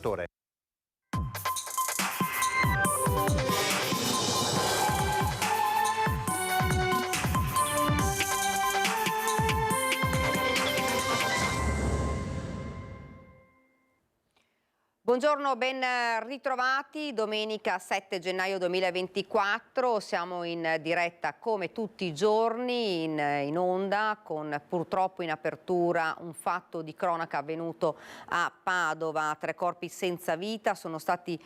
Dottore. Buongiorno, ben ritrovati. Domenica 7 gennaio 2024, siamo in diretta come tutti i giorni in onda con purtroppo in apertura un fatto di cronaca avvenuto a Padova. 3 corpi senza vita sono stati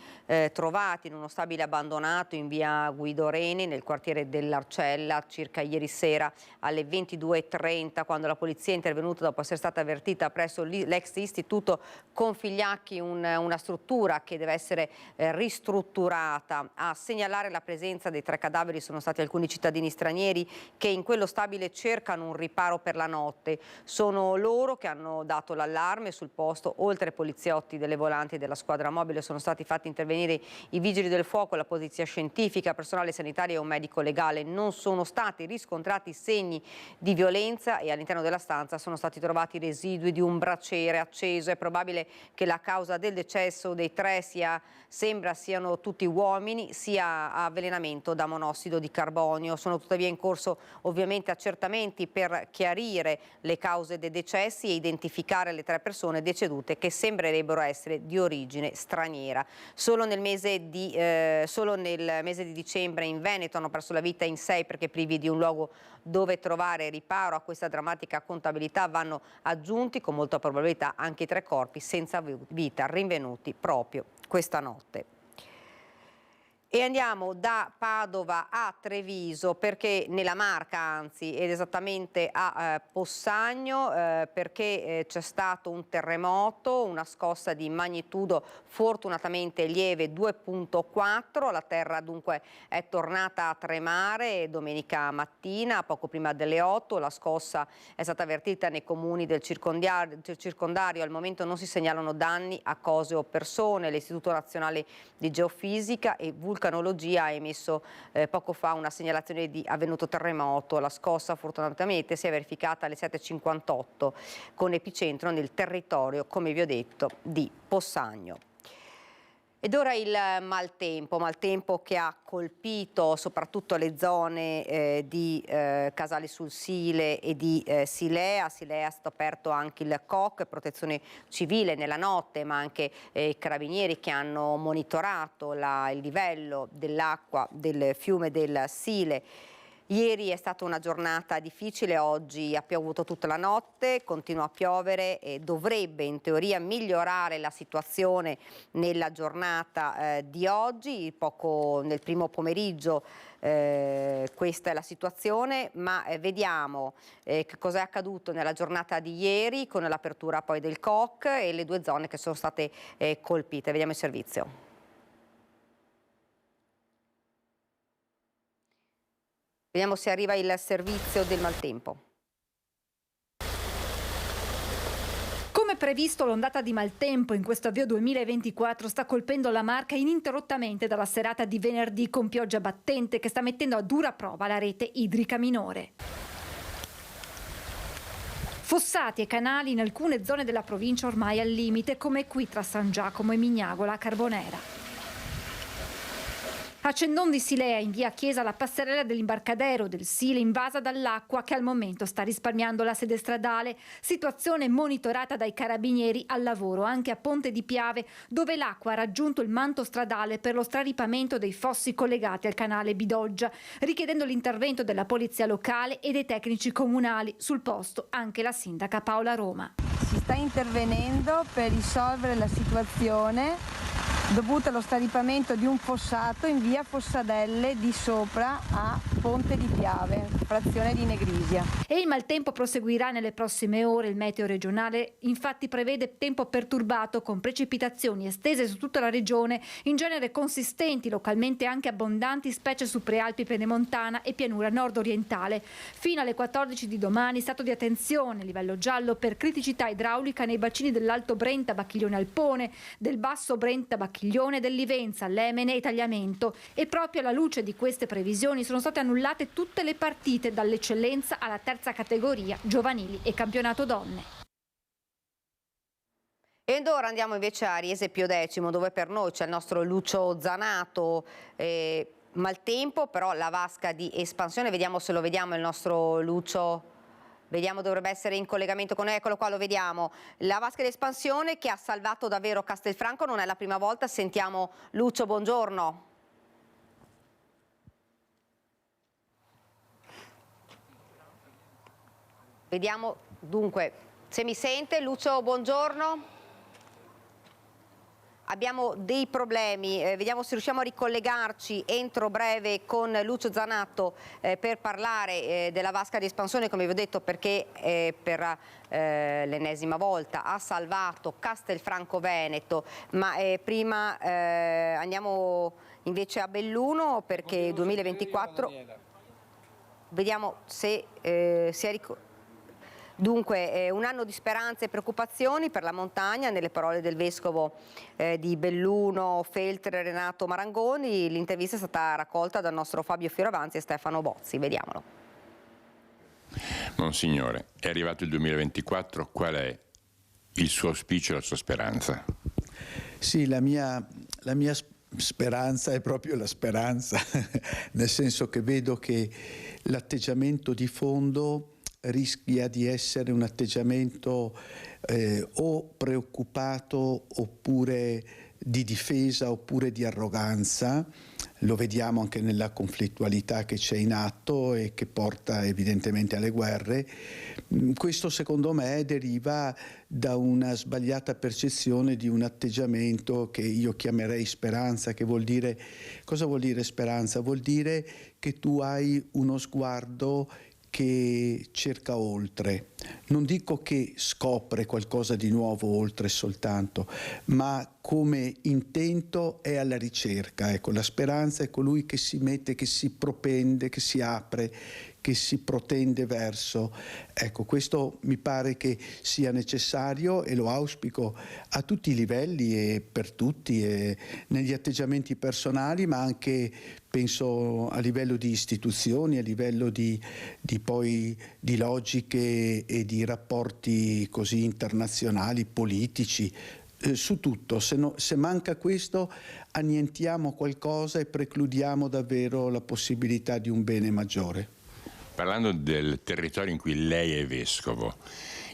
trovati in uno stabile abbandonato in via Guido Reni nel quartiere dell'Arcella circa ieri sera alle 22:30, quando la polizia è intervenuta dopo essere stata avvertita presso l'ex istituto Configliacchi, una struttura che deve essere ristrutturata. A segnalare la presenza dei 3 cadaveri sono stati alcuni cittadini stranieri che in quello stabile cercano un riparo per la notte. Sono loro che hanno dato l'allarme sul posto. Oltre ai poliziotti delle volanti e della squadra mobile sono stati fatti intervenire i vigili del fuoco, la polizia scientifica, personale sanitario e un medico legale. Non sono stati riscontrati segni di violenza e all'interno della stanza sono stati trovati residui di un braciere acceso. È probabile che la causa del decesso dei 3 sembra siano tutti uomini, sia avvelenamento da monossido di carbonio. Sono tuttavia in corso ovviamente accertamenti per chiarire le cause dei decessi e identificare le 3 persone decedute che sembrerebbero essere di origine straniera. Solo nel mese di dicembre in Veneto hanno perso la vita in 6 perché privi di un luogo dove trovare riparo. A questa drammatica contabilità vanno aggiunti con molta probabilità anche i 3 corpi senza vita rinvenuti proprio questa notte. E andiamo da Padova a Treviso, perché nella Marca anzi, ed esattamente a Possagno, perché c'è stato un terremoto, una scossa di magnitudo fortunatamente lieve 2,4, la terra dunque è tornata a tremare domenica mattina, poco prima delle 8, la scossa è stata avvertita nei comuni del circondario, al momento non si segnalano danni a cose o persone. L'Istituto Nazionale di Geofisica e Vulcanologia ha emesso poco fa una segnalazione di avvenuto terremoto. La scossa fortunatamente si è verificata alle 7:58 con epicentro nel territorio, come vi ho detto, di Possagno. Ed ora il maltempo che ha colpito soprattutto le zone di Casale sul Sile e di Silea. A Silea è stato aperto anche il COC, Protezione Civile nella notte, ma anche i carabinieri che hanno monitorato il livello dell'acqua del fiume del Sile. Ieri è stata una giornata difficile, oggi ha piovuto tutta la notte, continua a piovere e dovrebbe in teoria migliorare la situazione nella giornata di oggi, poco nel primo pomeriggio. Questa è la situazione, ma vediamo che cosa è accaduto nella giornata di ieri con l'apertura poi del COC e le 2 zone che sono state colpite. Vediamo il servizio. Vediamo se arriva il servizio del maltempo. Come previsto, l'ondata di maltempo in questo avvio 2024 sta colpendo la Marca ininterrottamente dalla serata di venerdì, con pioggia battente che sta mettendo a dura prova la rete idrica minore. Fossati e canali in alcune zone della provincia ormai al limite, come qui tra San Giacomo e Mignagola Carbonera. A Cendon di Silea, in via Chiesa, la passerella dell'imbarcadero del Sile invasa dall'acqua che al momento sta risparmiando la sede stradale, situazione monitorata dai carabinieri al lavoro anche a Ponte di Piave, dove l'acqua ha raggiunto il manto stradale per lo straripamento dei fossi collegati al canale Bidoggia, richiedendo l'intervento della polizia locale e dei tecnici comunali. Sul posto anche la sindaca Paola Roma. Si sta intervenendo per risolvere la situazione dovuta allo straripamento di un fossato in via Fossadelle di sopra a Ponte di Piave, frazione di Negrisia. E il maltempo proseguirà nelle prossime ore. Il meteo regionale infatti prevede tempo perturbato con precipitazioni estese su tutta la regione, in genere consistenti, localmente anche abbondanti, specie su prealpi pedemontana e pianura nord-orientale. Fino alle 14 di domani stato di attenzione, livello giallo per criticità idraulica nei bacini dell'Alto Brenta, Bacchiglione Alpone, del Basso Brenta, Bacchiglione, del Livenza, Lemene e Tagliamento. E proprio alla luce di queste previsioni sono state annullate tutte le partite dall'eccellenza alla terza categoria, giovanili e campionato donne. Ed ora andiamo invece a Riese Pio X, dove per noi c'è il nostro Lucio Zanato. Maltempo, però la vasca di espansione, vediamo se lo vediamo il nostro Lucio. Vediamo, dovrebbe essere in collegamento con noi, eccolo qua, lo vediamo. La vasca di espansione che ha salvato davvero Castelfranco, non è la prima volta. Sentiamo Lucio, buongiorno. Vediamo dunque se mi sente. Lucio, buongiorno. Abbiamo dei problemi, vediamo se riusciamo a ricollegarci entro breve con Lucio Zanato per parlare della vasca di espansione, come vi ho detto, perché per l'ennesima volta ha salvato Castelfranco Veneto. Ma prima andiamo invece a Belluno, perché 2024, vediamo se si è Dunque, un anno di speranze e preoccupazioni per la montagna, nelle parole del vescovo di Belluno, Feltre Renato Marangoni. L'intervista è stata raccolta dal nostro Fabio Fioravanti e Stefano Bozzi. Vediamolo. Monsignore, è arrivato il 2024, qual è il suo auspicio e la sua speranza? Sì, la mia speranza è proprio la speranza, nel senso che vedo che l'atteggiamento di fondo rischia di essere un atteggiamento o preoccupato oppure di difesa oppure di arroganza. Lo vediamo anche nella conflittualità che c'è in atto e che porta evidentemente alle guerre. Questo secondo me deriva da una sbagliata percezione di un atteggiamento che io chiamerei speranza, che vuol dire, cosa vuol dire speranza? Vuol dire che tu hai uno sguardo che cerca oltre. Non dico che scopre qualcosa di nuovo oltre soltanto, ma come intento è alla ricerca. Ecco, la speranza è colui che si mette, che si propende, che si apre, che si protende verso. Ecco, questo mi pare che sia necessario e lo auspico a tutti i livelli e per tutti, e negli atteggiamenti personali, ma anche penso a livello di istituzioni, a livello di logiche e di rapporti così internazionali, politici, su tutto. Se manca questo, annientiamo qualcosa e precludiamo davvero la possibilità di un bene maggiore. Parlando del territorio in cui lei è vescovo,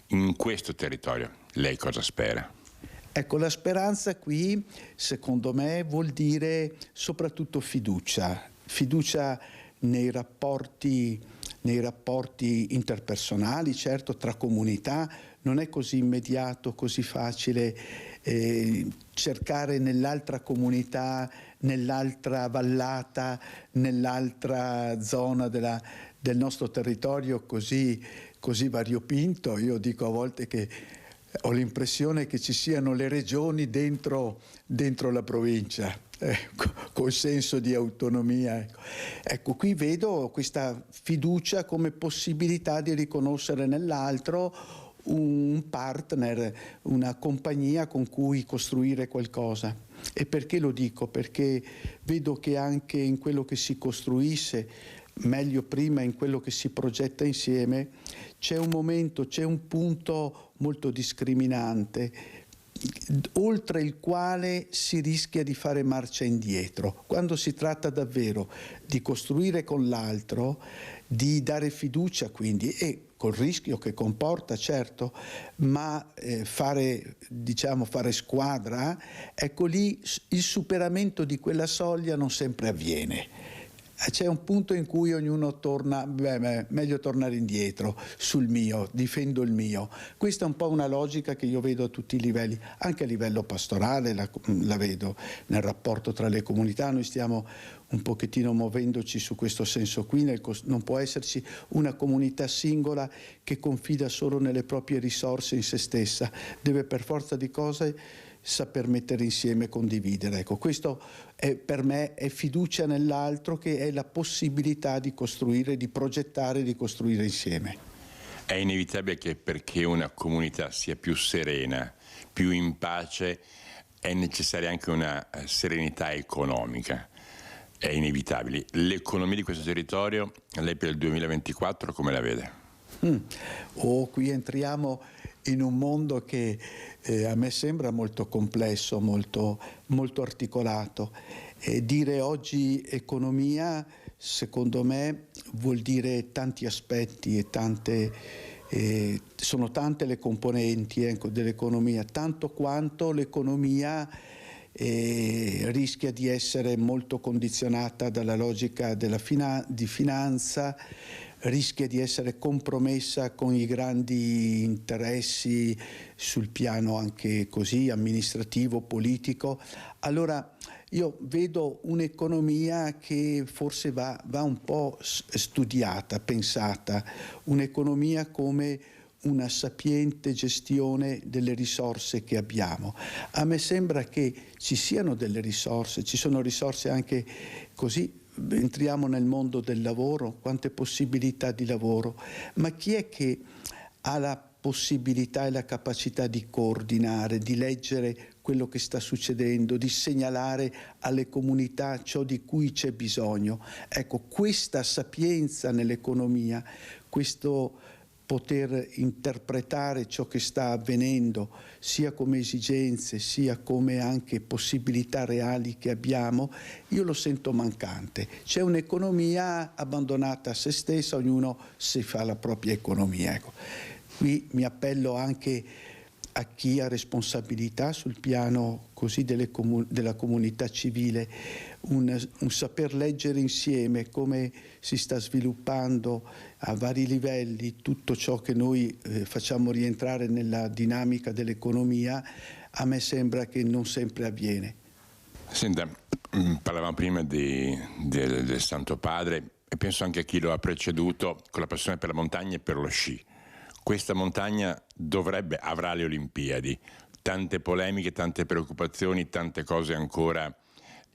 in questo territorio lei cosa spera? Ecco, la speranza qui, secondo me, vuol dire soprattutto fiducia nei rapporti interpersonali, certo, tra comunità. Non è così immediato, così facile cercare nell'altra comunità, nell'altra vallata, nell'altra zona del nostro territorio così variopinto. Io dico a volte che ho l'impressione che ci siano le regioni dentro la provincia, col senso di autonomia. Ecco, qui vedo questa fiducia come possibilità di riconoscere nell'altro un partner, una compagnia con cui costruire qualcosa. E perché lo dico? Perché vedo che anche in quello che si costruisce, meglio prima in quello che si progetta insieme, c'è un momento, c'è un punto molto discriminante, oltre il quale si rischia di fare marcia indietro. Quando si tratta davvero di costruire con l'altro, di dare fiducia quindi, e col rischio che comporta, certo, ma fare squadra, ecco lì il superamento di quella soglia non sempre avviene. C'è un punto in cui ognuno torna, meglio tornare indietro sul mio, difendo il mio. Questa è un po' una logica che io vedo a tutti i livelli, anche a livello pastorale la vedo nel rapporto tra le comunità. Noi stiamo un pochettino muovendoci su questo senso qui, non può esserci una comunità singola che confida solo nelle proprie risorse, in se stessa, deve per forza di cose saper mettere insieme e condividere. Ecco, questo per me è fiducia nell'altro, che è la possibilità di costruire, di progettare, di costruire insieme. È inevitabile che perché una comunità sia più serena, più in pace, è necessaria anche una serenità economica. È inevitabile. L'economia di questo territorio, lei per il 2024 come la vede? Qui entriamo in un mondo che a me sembra molto complesso, molto articolato. Dire oggi economia, secondo me, vuol dire tanti aspetti e sono tante le componenti dell'economia, tanto quanto l'economia rischia di essere molto condizionata dalla logica di finanza, rischia di essere compromessa con i grandi interessi sul piano anche così amministrativo, politico. Allora io vedo un'economia che forse va un po' studiata, pensata, un'economia come una sapiente gestione delle risorse che abbiamo. A me sembra che ci siano delle risorse, ci sono risorse anche così. Entriamo nel mondo del lavoro, quante possibilità di lavoro, ma chi è che ha la possibilità e la capacità di coordinare, di leggere quello che sta succedendo, di segnalare alle comunità ciò di cui c'è bisogno? Ecco, questa sapienza nell'economia, questo poter interpretare ciò che sta avvenendo, sia come esigenze, sia come anche possibilità reali che abbiamo, io lo sento mancante. C'è un'economia abbandonata a se stessa, ognuno si fa la propria economia. Ecco. Qui mi appello anche a chi ha responsabilità sul piano così della comunità civile, un saper leggere insieme come si sta sviluppando a vari livelli tutto ciò che noi facciamo rientrare nella dinamica dell'economia. A me sembra che non sempre avviene. Senta, parlavamo prima del Santo Padre e penso anche a chi lo ha preceduto con la passione per la montagna e per lo sci. Questa montagna avrà le Olimpiadi, tante polemiche, tante preoccupazioni, tante cose ancora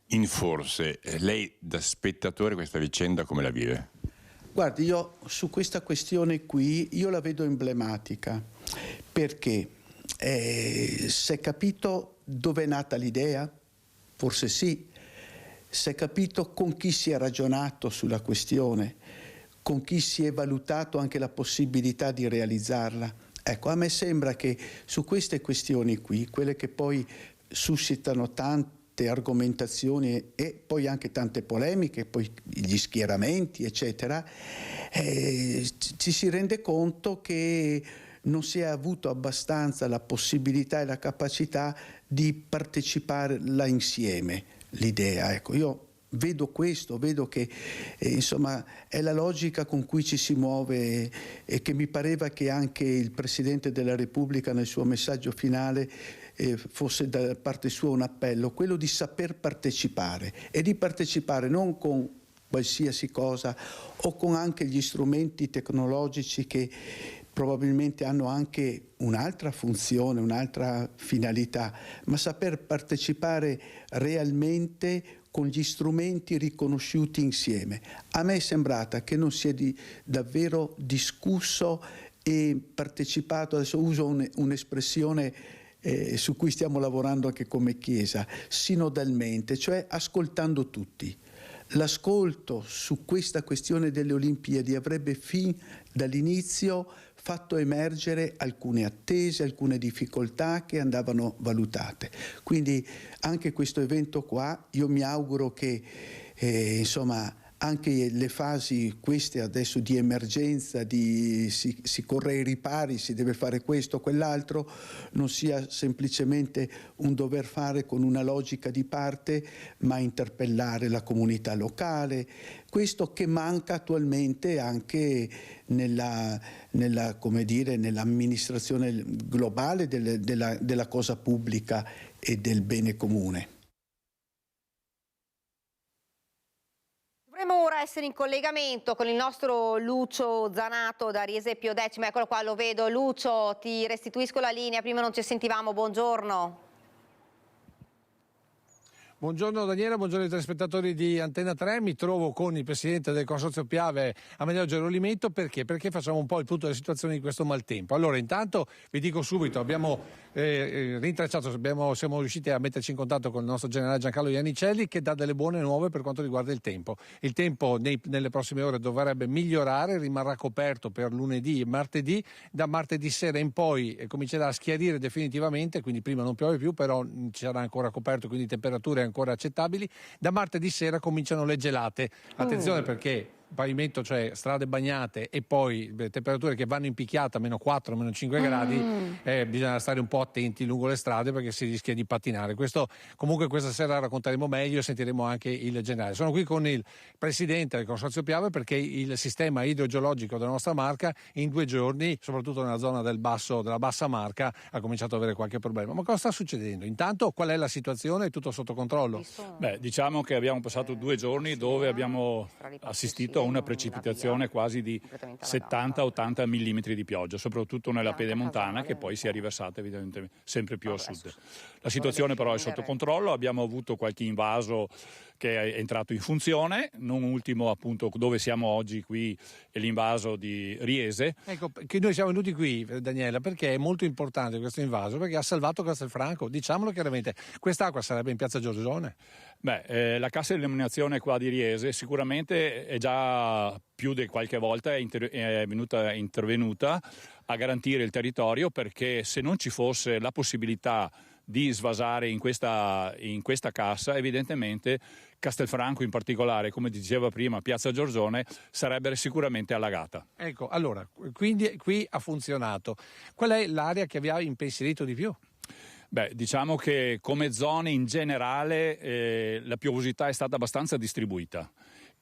in forse. Lei da spettatore questa vicenda come la vive? Guardi, io su questa questione qui io la vedo emblematica, perché si è capito dove è nata l'idea? Forse sì. Si è capito con chi si è ragionato sulla questione, con chi si è valutato anche la possibilità di realizzarla. Ecco, a me sembra che su queste questioni qui, quelle che poi suscitano tante argomentazioni e poi anche tante polemiche, poi gli schieramenti, eccetera, ci si rende conto che non si è avuto abbastanza la possibilità e la capacità di parteciparla insieme, l'idea. Ecco, io vedo questo, vedo che insomma è la logica con cui ci si muove e che mi pareva che anche il Presidente della Repubblica nel suo messaggio finale fosse da parte sua un appello, quello di saper partecipare e di partecipare non con qualsiasi cosa o con anche gli strumenti tecnologici che probabilmente hanno anche un'altra funzione, un'altra finalità, ma saper partecipare realmente con gli strumenti riconosciuti insieme. A me è sembrata che non si è davvero discusso e partecipato, adesso uso un'espressione su cui stiamo lavorando anche come Chiesa, sinodalmente, cioè ascoltando tutti. L'ascolto su questa questione delle Olimpiadi avrebbe fin dall'inizio fatto emergere alcune attese, alcune difficoltà che andavano valutate. Quindi anche questo evento qua, io mi auguro che insomma anche le fasi queste adesso di emergenza, si corre ai ripari, si deve fare questo o quell'altro, non sia semplicemente un dover fare con una logica di parte, ma interpellare la comunità locale, questo che manca attualmente anche nell'amministrazione globale della cosa pubblica e del bene comune. Dovremmo ora essere in collegamento con il nostro Lucio Zanato da Riese Pio X. Eccolo qua, lo vedo. Lucio, ti restituisco la linea, prima non ci sentivamo, buongiorno. Buongiorno Daniela, buongiorno ai telespettatori di Antenna 3. Mi trovo con il presidente del Consorzio Piave, Amedeo Gerolimetto. Perché? Perché facciamo un po' il punto della situazione di questo maltempo. Allora, intanto vi dico subito, abbiamo rintracciato, siamo riusciti a metterci in contatto con il nostro generale Giancarlo Iannicelli, che dà delle buone nuove per quanto riguarda il tempo. Il tempo nelle prossime ore dovrebbe migliorare, rimarrà coperto per lunedì e martedì. Da martedì sera in poi comincerà a schiarire definitivamente, quindi prima non piove più, però ci sarà ancora coperto, quindi temperature ancora accettabili. Da martedì sera cominciano le gelate. Attenzione perché pavimento, cioè strade bagnate, e poi temperature che vanno in picchiata, meno 4, meno 5 gradi, bisogna stare un po' attenti lungo le strade perché si rischia di pattinare. Questo comunque questa sera racconteremo meglio e sentiremo anche il generale. Sono qui con il presidente del Consorzio Piave perché il sistema idrogeologico della nostra Marca in 2 giorni, soprattutto nella zona della bassa Marca, ha cominciato ad avere qualche problema. Ma cosa sta succedendo? Intanto qual è la situazione? È tutto sotto controllo? Beh, diciamo che abbiamo passato 2 giorni dove abbiamo assistito una precipitazione quasi di 70-80 mm di pioggia, soprattutto nella pedemontana, che poi si è riversata evidentemente sempre più a sud. La situazione però è sotto controllo, abbiamo avuto qualche invaso che è entrato in funzione, non ultimo appunto dove siamo oggi qui è l'invaso di Riese. Ecco, che noi siamo venuti qui, Daniela, perché è molto importante questo invaso, perché ha salvato Castelfranco, diciamolo chiaramente. Quest'acqua sarebbe in piazza Giorgione? Beh, la cassa di eliminazione qua di Riese sicuramente è già più di qualche volta intervenuta a garantire il territorio, perché se non ci fosse la possibilità di svasare in questa cassa, evidentemente Castelfranco in particolare, come diceva prima Piazza Giorgione, sarebbe sicuramente allagata. Ecco, allora, quindi qui ha funzionato. Qual è l'area che vi ha impensierito di più? Beh, diciamo che come zone in generale la piovosità è stata abbastanza distribuita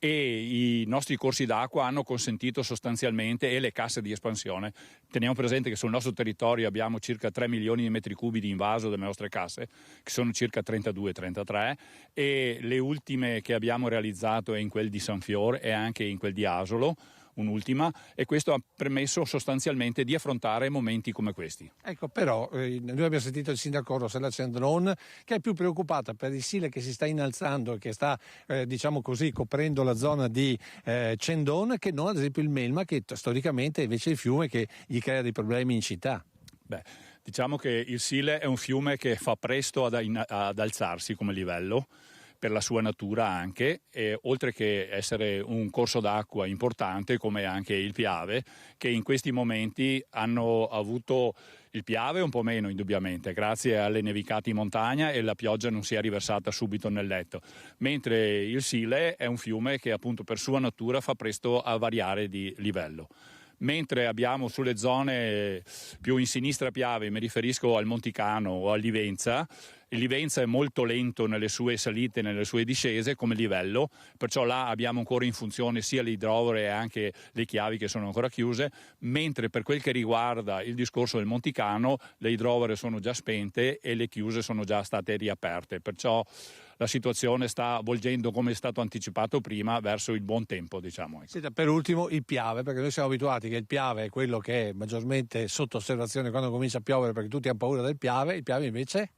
e i nostri corsi d'acqua hanno consentito sostanzialmente, e le casse di espansione, teniamo presente che sul nostro territorio abbiamo circa 3 milioni di metri cubi di invaso delle nostre casse, che sono circa 32-33, e le ultime che abbiamo realizzato è in quel di San Fior e anche in quel di Asolo, un'ultima, e questo ha permesso sostanzialmente di affrontare momenti come questi. Ecco, però noi abbiamo sentito il sindaco Rossella Cendron, che è più preoccupata per il Sile che si sta innalzando e che sta diciamo così coprendo la zona di Cendon, che non ad esempio il Melma, che storicamente è invece il fiume che gli crea dei problemi in città. Beh, diciamo che il Sile è un fiume che fa presto ad alzarsi come livello, per la sua natura anche, e oltre che essere un corso d'acqua importante come anche il Piave, che in questi momenti hanno avuto il Piave un po' meno indubbiamente, grazie alle nevicate in montagna e la pioggia non si è riversata subito nel letto, mentre il Sile è un fiume che appunto per sua natura fa presto a variare di livello. Mentre abbiamo sulle zone più in sinistra Piave, mi riferisco al Monticano o al Livenza, il Livenza è molto lento nelle sue salite e nelle sue discese come livello, perciò là abbiamo ancora in funzione sia le idrovore e anche le chiavi che sono ancora chiuse, mentre per quel che riguarda il discorso del Monticano le idrovore sono già spente e le chiuse sono già state riaperte, perciò la situazione sta volgendo, come è stato anticipato prima, verso il buon tempo, diciamo. Senta, per ultimo il Piave, perché noi siamo abituati che il Piave è quello che è maggiormente sotto osservazione quando comincia a piovere, perché tutti hanno paura del Piave. Il Piave invece?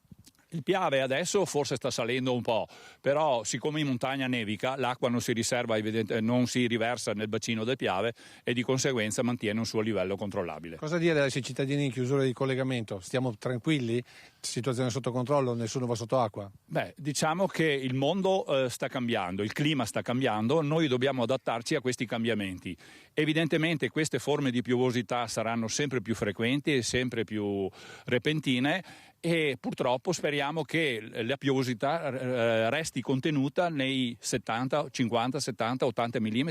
Il Piave adesso forse sta salendo un po', però siccome in montagna nevica l'acqua non si riserva, non si riversa nel bacino del Piave e di conseguenza mantiene un suo livello controllabile. Cosa dire ai cittadini in chiusura di collegamento? Stiamo tranquilli? Situazione sotto controllo? Nessuno va sotto acqua? Beh, diciamo che il mondo sta cambiando, il clima sta cambiando, noi dobbiamo adattarci a questi cambiamenti. Evidentemente queste forme di piovosità saranno sempre più frequenti e sempre più repentine, e purtroppo speriamo che la piovosità resti contenuta nei 70, 50, 70, 80 mm,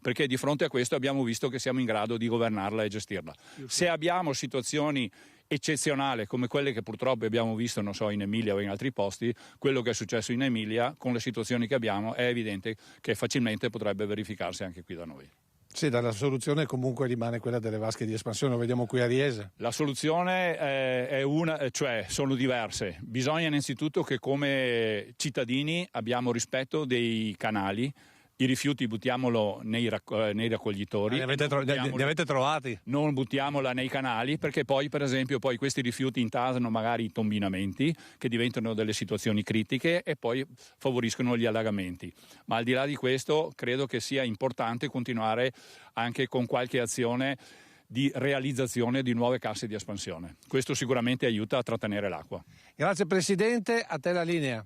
perché di fronte a questo abbiamo visto che siamo in grado di governarla e gestirla. Se abbiamo situazioni eccezionali come quelle che purtroppo abbiamo visto, non so, in Emilia o in altri posti, quello che è successo in Emilia, con le situazioni che abbiamo, è evidente che facilmente potrebbe verificarsi anche qui da noi. Sì, la soluzione comunque rimane quella delle vasche di espansione, lo vediamo qui a Riese. La soluzione è una, cioè sono diverse. Bisogna innanzitutto che come cittadini abbiamo rispetto dei canali, I rifiuti buttiamolo nei raccoglitori. Li avete trovati? Non buttiamola nei canali, perché poi per esempio questi rifiuti intasano magari i tombinamenti che diventano delle situazioni critiche e poi favoriscono gli allagamenti. Ma al di là di questo credo che sia importante continuare anche con qualche azione di realizzazione di nuove casse di espansione. Questo sicuramente aiuta a trattenere l'acqua. Grazie Presidente, a te la linea.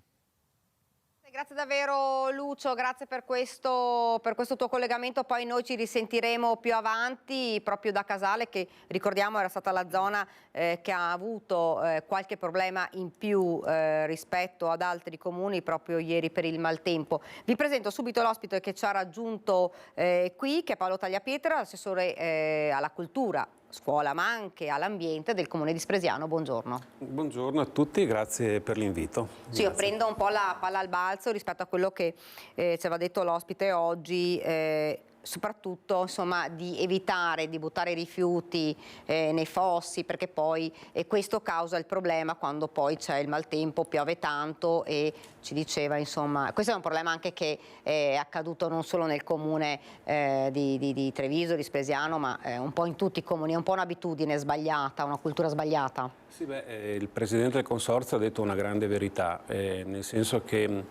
Grazie davvero Lucio, grazie per questo tuo collegamento, poi noi ci risentiremo più avanti proprio da Casale, che ricordiamo era stata la zona che ha avuto qualche problema in più rispetto ad altri comuni proprio ieri per il maltempo. Vi presento subito l'ospite che ci ha raggiunto qui, che è Paolo Tagliapietra, assessore alla cultura, scuola ma anche all'ambiente del comune di Spresiano. Buongiorno. Buongiorno a tutti, grazie per l'invito. Sì, io prendo un po' la palla al balzo rispetto a quello che ci aveva detto l'ospite oggi, soprattutto insomma di evitare di buttare i rifiuti nei fossi, perché poi questo causa il problema quando poi c'è il maltempo, piove tanto, e ci diceva insomma questo è un problema anche che è accaduto non solo nel comune di Treviso, di Spresiano, ma un po' in tutti i comuni, è un po' un'abitudine sbagliata, una cultura sbagliata. Sì, il Presidente del Consorzio ha detto una grande verità, nel senso che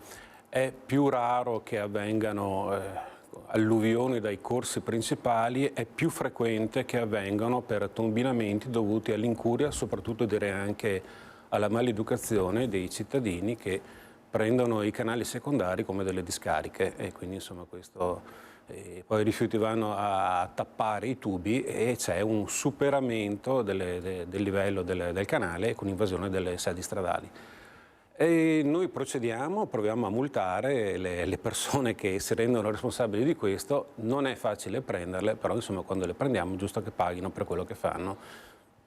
è più raro che avvengano alluvioni dai corsi principali, è più frequente che avvengano per tombinamenti dovuti all'incuria, soprattutto direi anche alla maleducazione dei cittadini che prendono i canali secondari come delle discariche, e quindi insomma questo poi i rifiuti vanno a tappare i tubi e c'è un superamento del livello del canale con invasione delle sedi stradali. E noi procediamo, proviamo a multare le persone che si rendono responsabili di questo. Non è facile prenderle, però insomma quando le prendiamo è giusto che paghino per quello che fanno.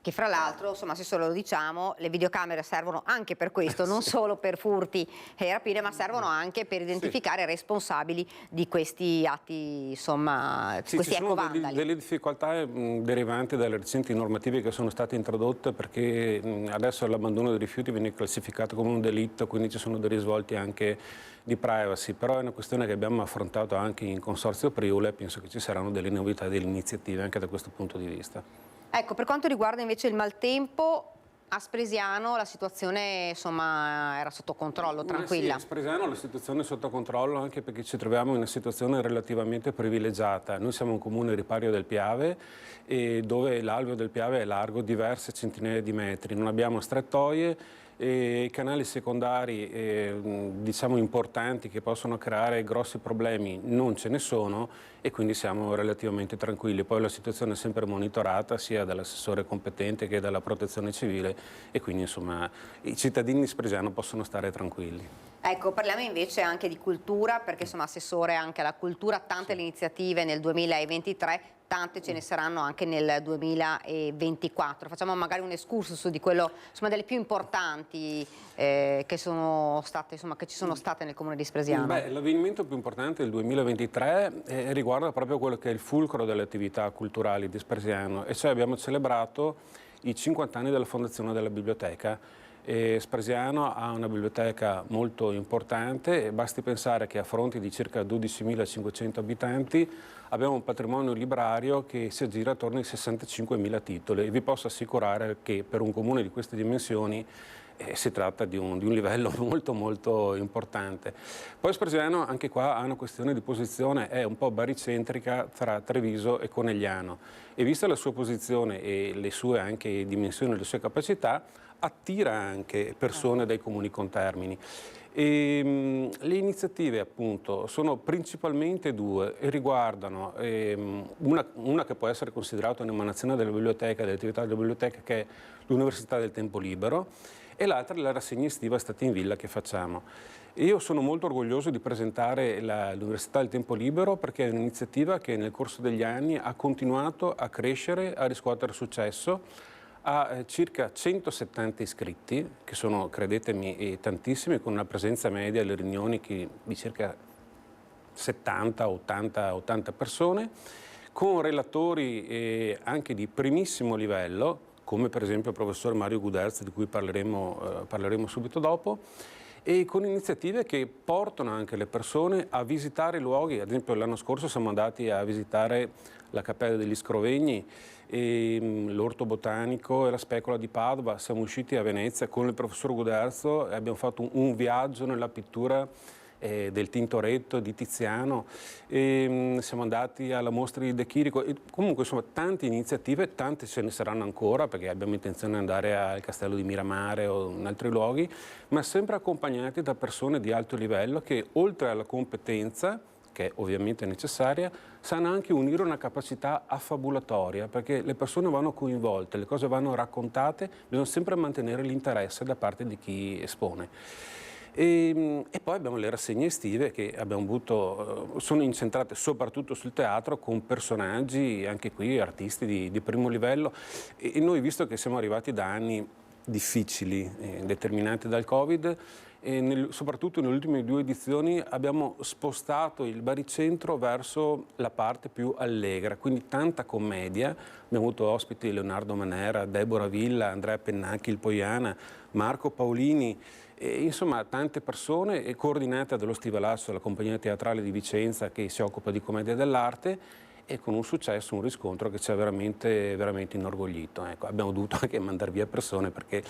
Che fra l'altro, insomma, se solo lo diciamo, le videocamere servono anche per questo, non solo per furti e rapine, ma servono anche per identificare responsabili di questi atti, insomma, questi ecovandali. Ci sono delle difficoltà derivanti dalle recenti normative che sono state introdotte, perché adesso l'abbandono dei rifiuti viene classificato come un delitto, quindi ci sono dei risvolti anche di privacy, però è una questione che abbiamo affrontato anche in Consorzio Priule e penso che ci saranno delle novità e delle iniziative anche da questo punto di vista. Ecco, per quanto riguarda invece il maltempo, a Spresiano la situazione insomma era sotto controllo, tranquilla. Sì, a Spresiano la situazione è sotto controllo, anche perché ci troviamo in una situazione relativamente privilegiata. Noi siamo un comune ripario del Piave, dove l'alveo del Piave è largo diverse centinaia di metri, non abbiamo strettoie. E i canali secondari diciamo importanti che possono creare grossi problemi non ce ne sono, e quindi siamo relativamente tranquilli. Poi la situazione è sempre monitorata sia dall'assessore competente che dalla protezione civile, e quindi insomma i cittadini di Spresiano possono stare tranquilli. Ecco, parliamo invece anche di cultura, perché insomma assessore anche alla cultura, tante le iniziative nel 2023, tante ce ne saranno anche nel 2024. Facciamo magari un excursus di quello, insomma, delle più importanti che sono state, insomma, che ci sono state nel comune di Spresiano. L'avvenimento più importante del 2023 riguarda proprio quello che è il fulcro delle attività culturali di Spresiano, e cioè abbiamo celebrato i 50 anni della fondazione della biblioteca. Spresiano ha una biblioteca molto importante, e basti pensare che a fronte di circa 12.500 abitanti abbiamo un patrimonio librario che si aggira attorno ai 65.000 titoli, e vi posso assicurare che per un comune di queste dimensioni si tratta di un livello molto molto importante. Poi Spresiano anche qua ha una questione di posizione, è un po' baricentrica tra Treviso e Conegliano, e vista la sua posizione e le sue anche dimensioni, le sue capacità, attira anche persone dai comuni contermini. Le iniziative appunto sono principalmente due e riguardano una che può essere considerata un'emanazione della biblioteca, dell'attività della biblioteca, che è l'Università del Tempo Libero, e l'altra è la rassegna estiva Estate in Villa che facciamo. Io sono molto orgoglioso di presentare l'Università del Tempo Libero, perché è un'iniziativa che nel corso degli anni ha continuato a crescere, a riscuotere successo. Ha circa 170 iscritti, che sono, credetemi, tantissimi, con una presenza media alle riunioni di circa 70-80 persone, con relatori anche di primissimo livello, come per esempio il professor Mario Guderz, di cui parleremo subito dopo, e con iniziative che portano anche le persone a visitare i luoghi. Ad esempio l'anno scorso siamo andati a visitare la Cappella degli Scrovegni, l'Orto Botanico e la Specola di Padova. Siamo usciti a Venezia con il professor Guderzo e abbiamo fatto un viaggio nella pittura del Tintoretto di Tiziano, siamo andati alla mostra di De Chirico, e comunque insomma tante iniziative, tante ce ne saranno ancora perché abbiamo intenzione di andare al Castello di Miramare o in altri luoghi, ma sempre accompagnati da persone di alto livello che oltre alla competenza, che è ovviamente necessaria, sanno anche unire una capacità affabulatoria, perché le persone vanno coinvolte, le cose vanno raccontate, bisogna sempre mantenere l'interesse da parte di chi espone. E poi abbiamo le rassegne estive che abbiamo avuto, sono incentrate soprattutto sul teatro con personaggi, anche qui artisti di primo livello, e noi, visto che siamo arrivati da anni difficili determinati dal Covid, e soprattutto nelle ultime 2 edizioni abbiamo spostato il baricentro verso la parte più allegra, quindi tanta commedia. Abbiamo avuto ospiti Leonardo Manera, Deborah Villa, Andrea Pennacchi, il Poiana, Marco Paolini, insomma tante persone, coordinate dallo Stivalasso, della compagnia teatrale di Vicenza che si occupa di commedia dell'arte, e con un successo, un riscontro che ci ha veramente, veramente inorgoglito. Ecco, abbiamo dovuto anche mandare via persone perché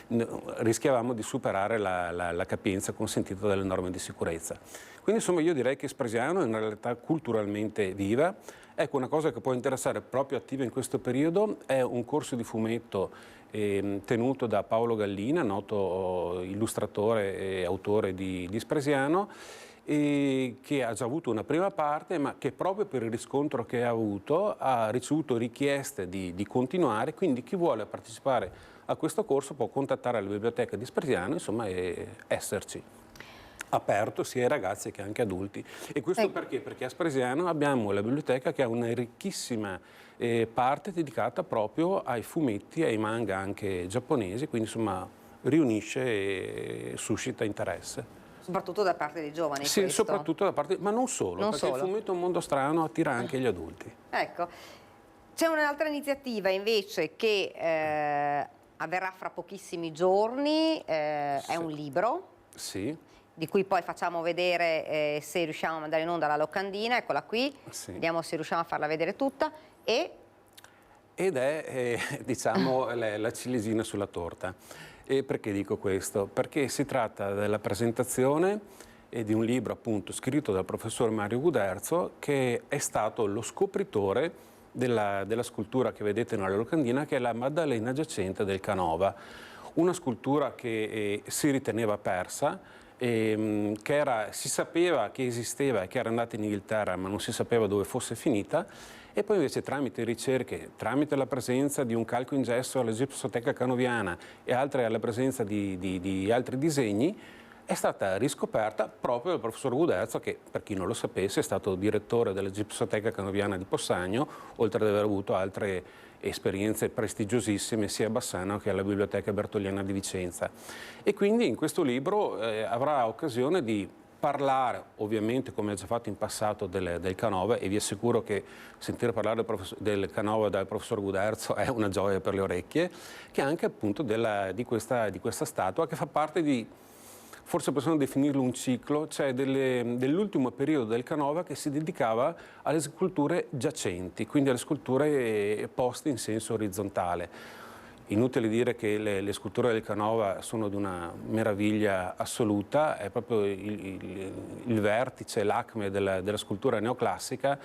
rischiavamo di superare la capienza consentita dalle norme di sicurezza. Quindi insomma io direi che Spresiano è una realtà culturalmente viva. Ecco, una cosa che può interessare proprio attiva in questo periodo è un corso di fumetto tenuto da Paolo Gallina, noto illustratore e autore di Spresiano, e che ha già avuto una prima parte, ma che proprio per il riscontro che ha avuto ha ricevuto richieste di continuare, quindi chi vuole partecipare a questo corso può contattare la biblioteca di Spresiano, insomma, e esserci. Aperto sia ai ragazzi che anche adulti. E questo perché? Perché a Spresiano abbiamo la biblioteca che ha una ricchissima parte dedicata proprio ai fumetti e ai manga anche giapponesi, quindi insomma riunisce e suscita interesse. Soprattutto da parte dei giovani. Sì, questo. soprattutto da parte, ma non solo, Non perché solo. il fumetto è un mondo strano, attira anche gli adulti. Ecco, c'è un'altra iniziativa invece che avverrà fra pochissimi giorni, è un libro. Sì. Di cui poi facciamo vedere se riusciamo a mandare in onda la locandina, eccola qui, Sì. vediamo se riusciamo a farla vedere tutta. Ed è, diciamo, la ciliegina sulla torta. E perché dico questo? Perché si tratta della presentazione di un libro appunto scritto dal professor Mario Guderzo, che è stato lo scopritore della scultura che vedete nella locandina, che è la Maddalena giacente del Canova. Una scultura che si riteneva persa, si sapeva che esisteva e che era andata in Inghilterra, ma non si sapeva dove fosse finita, e poi invece tramite ricerche, tramite la presenza di un calco in gesso alla Gipsoteca Canoviana e alla presenza di altri disegni, è stata riscoperta proprio dal professor Guderzo, che per chi non lo sapesse è stato direttore della Gipsoteca Canoviana di Possagno, oltre ad aver avuto altre esperienze prestigiosissime sia a Bassano che alla Biblioteca Bertoliana di Vicenza. E quindi in questo libro avrà occasione di parlare, ovviamente come ha già fatto in passato, del Canova, e vi assicuro che sentire parlare del Canova dal professor Guderzo è una gioia per le orecchie, che anche appunto di questa statua che fa parte di, forse possiamo definirlo un ciclo, cioè dell'ultimo periodo del Canova che si dedicava alle sculture giacenti, quindi alle sculture poste in senso orizzontale. Inutile dire che le sculture del Canova sono di una meraviglia assoluta, è proprio il vertice, l'acme della scultura neoclassica,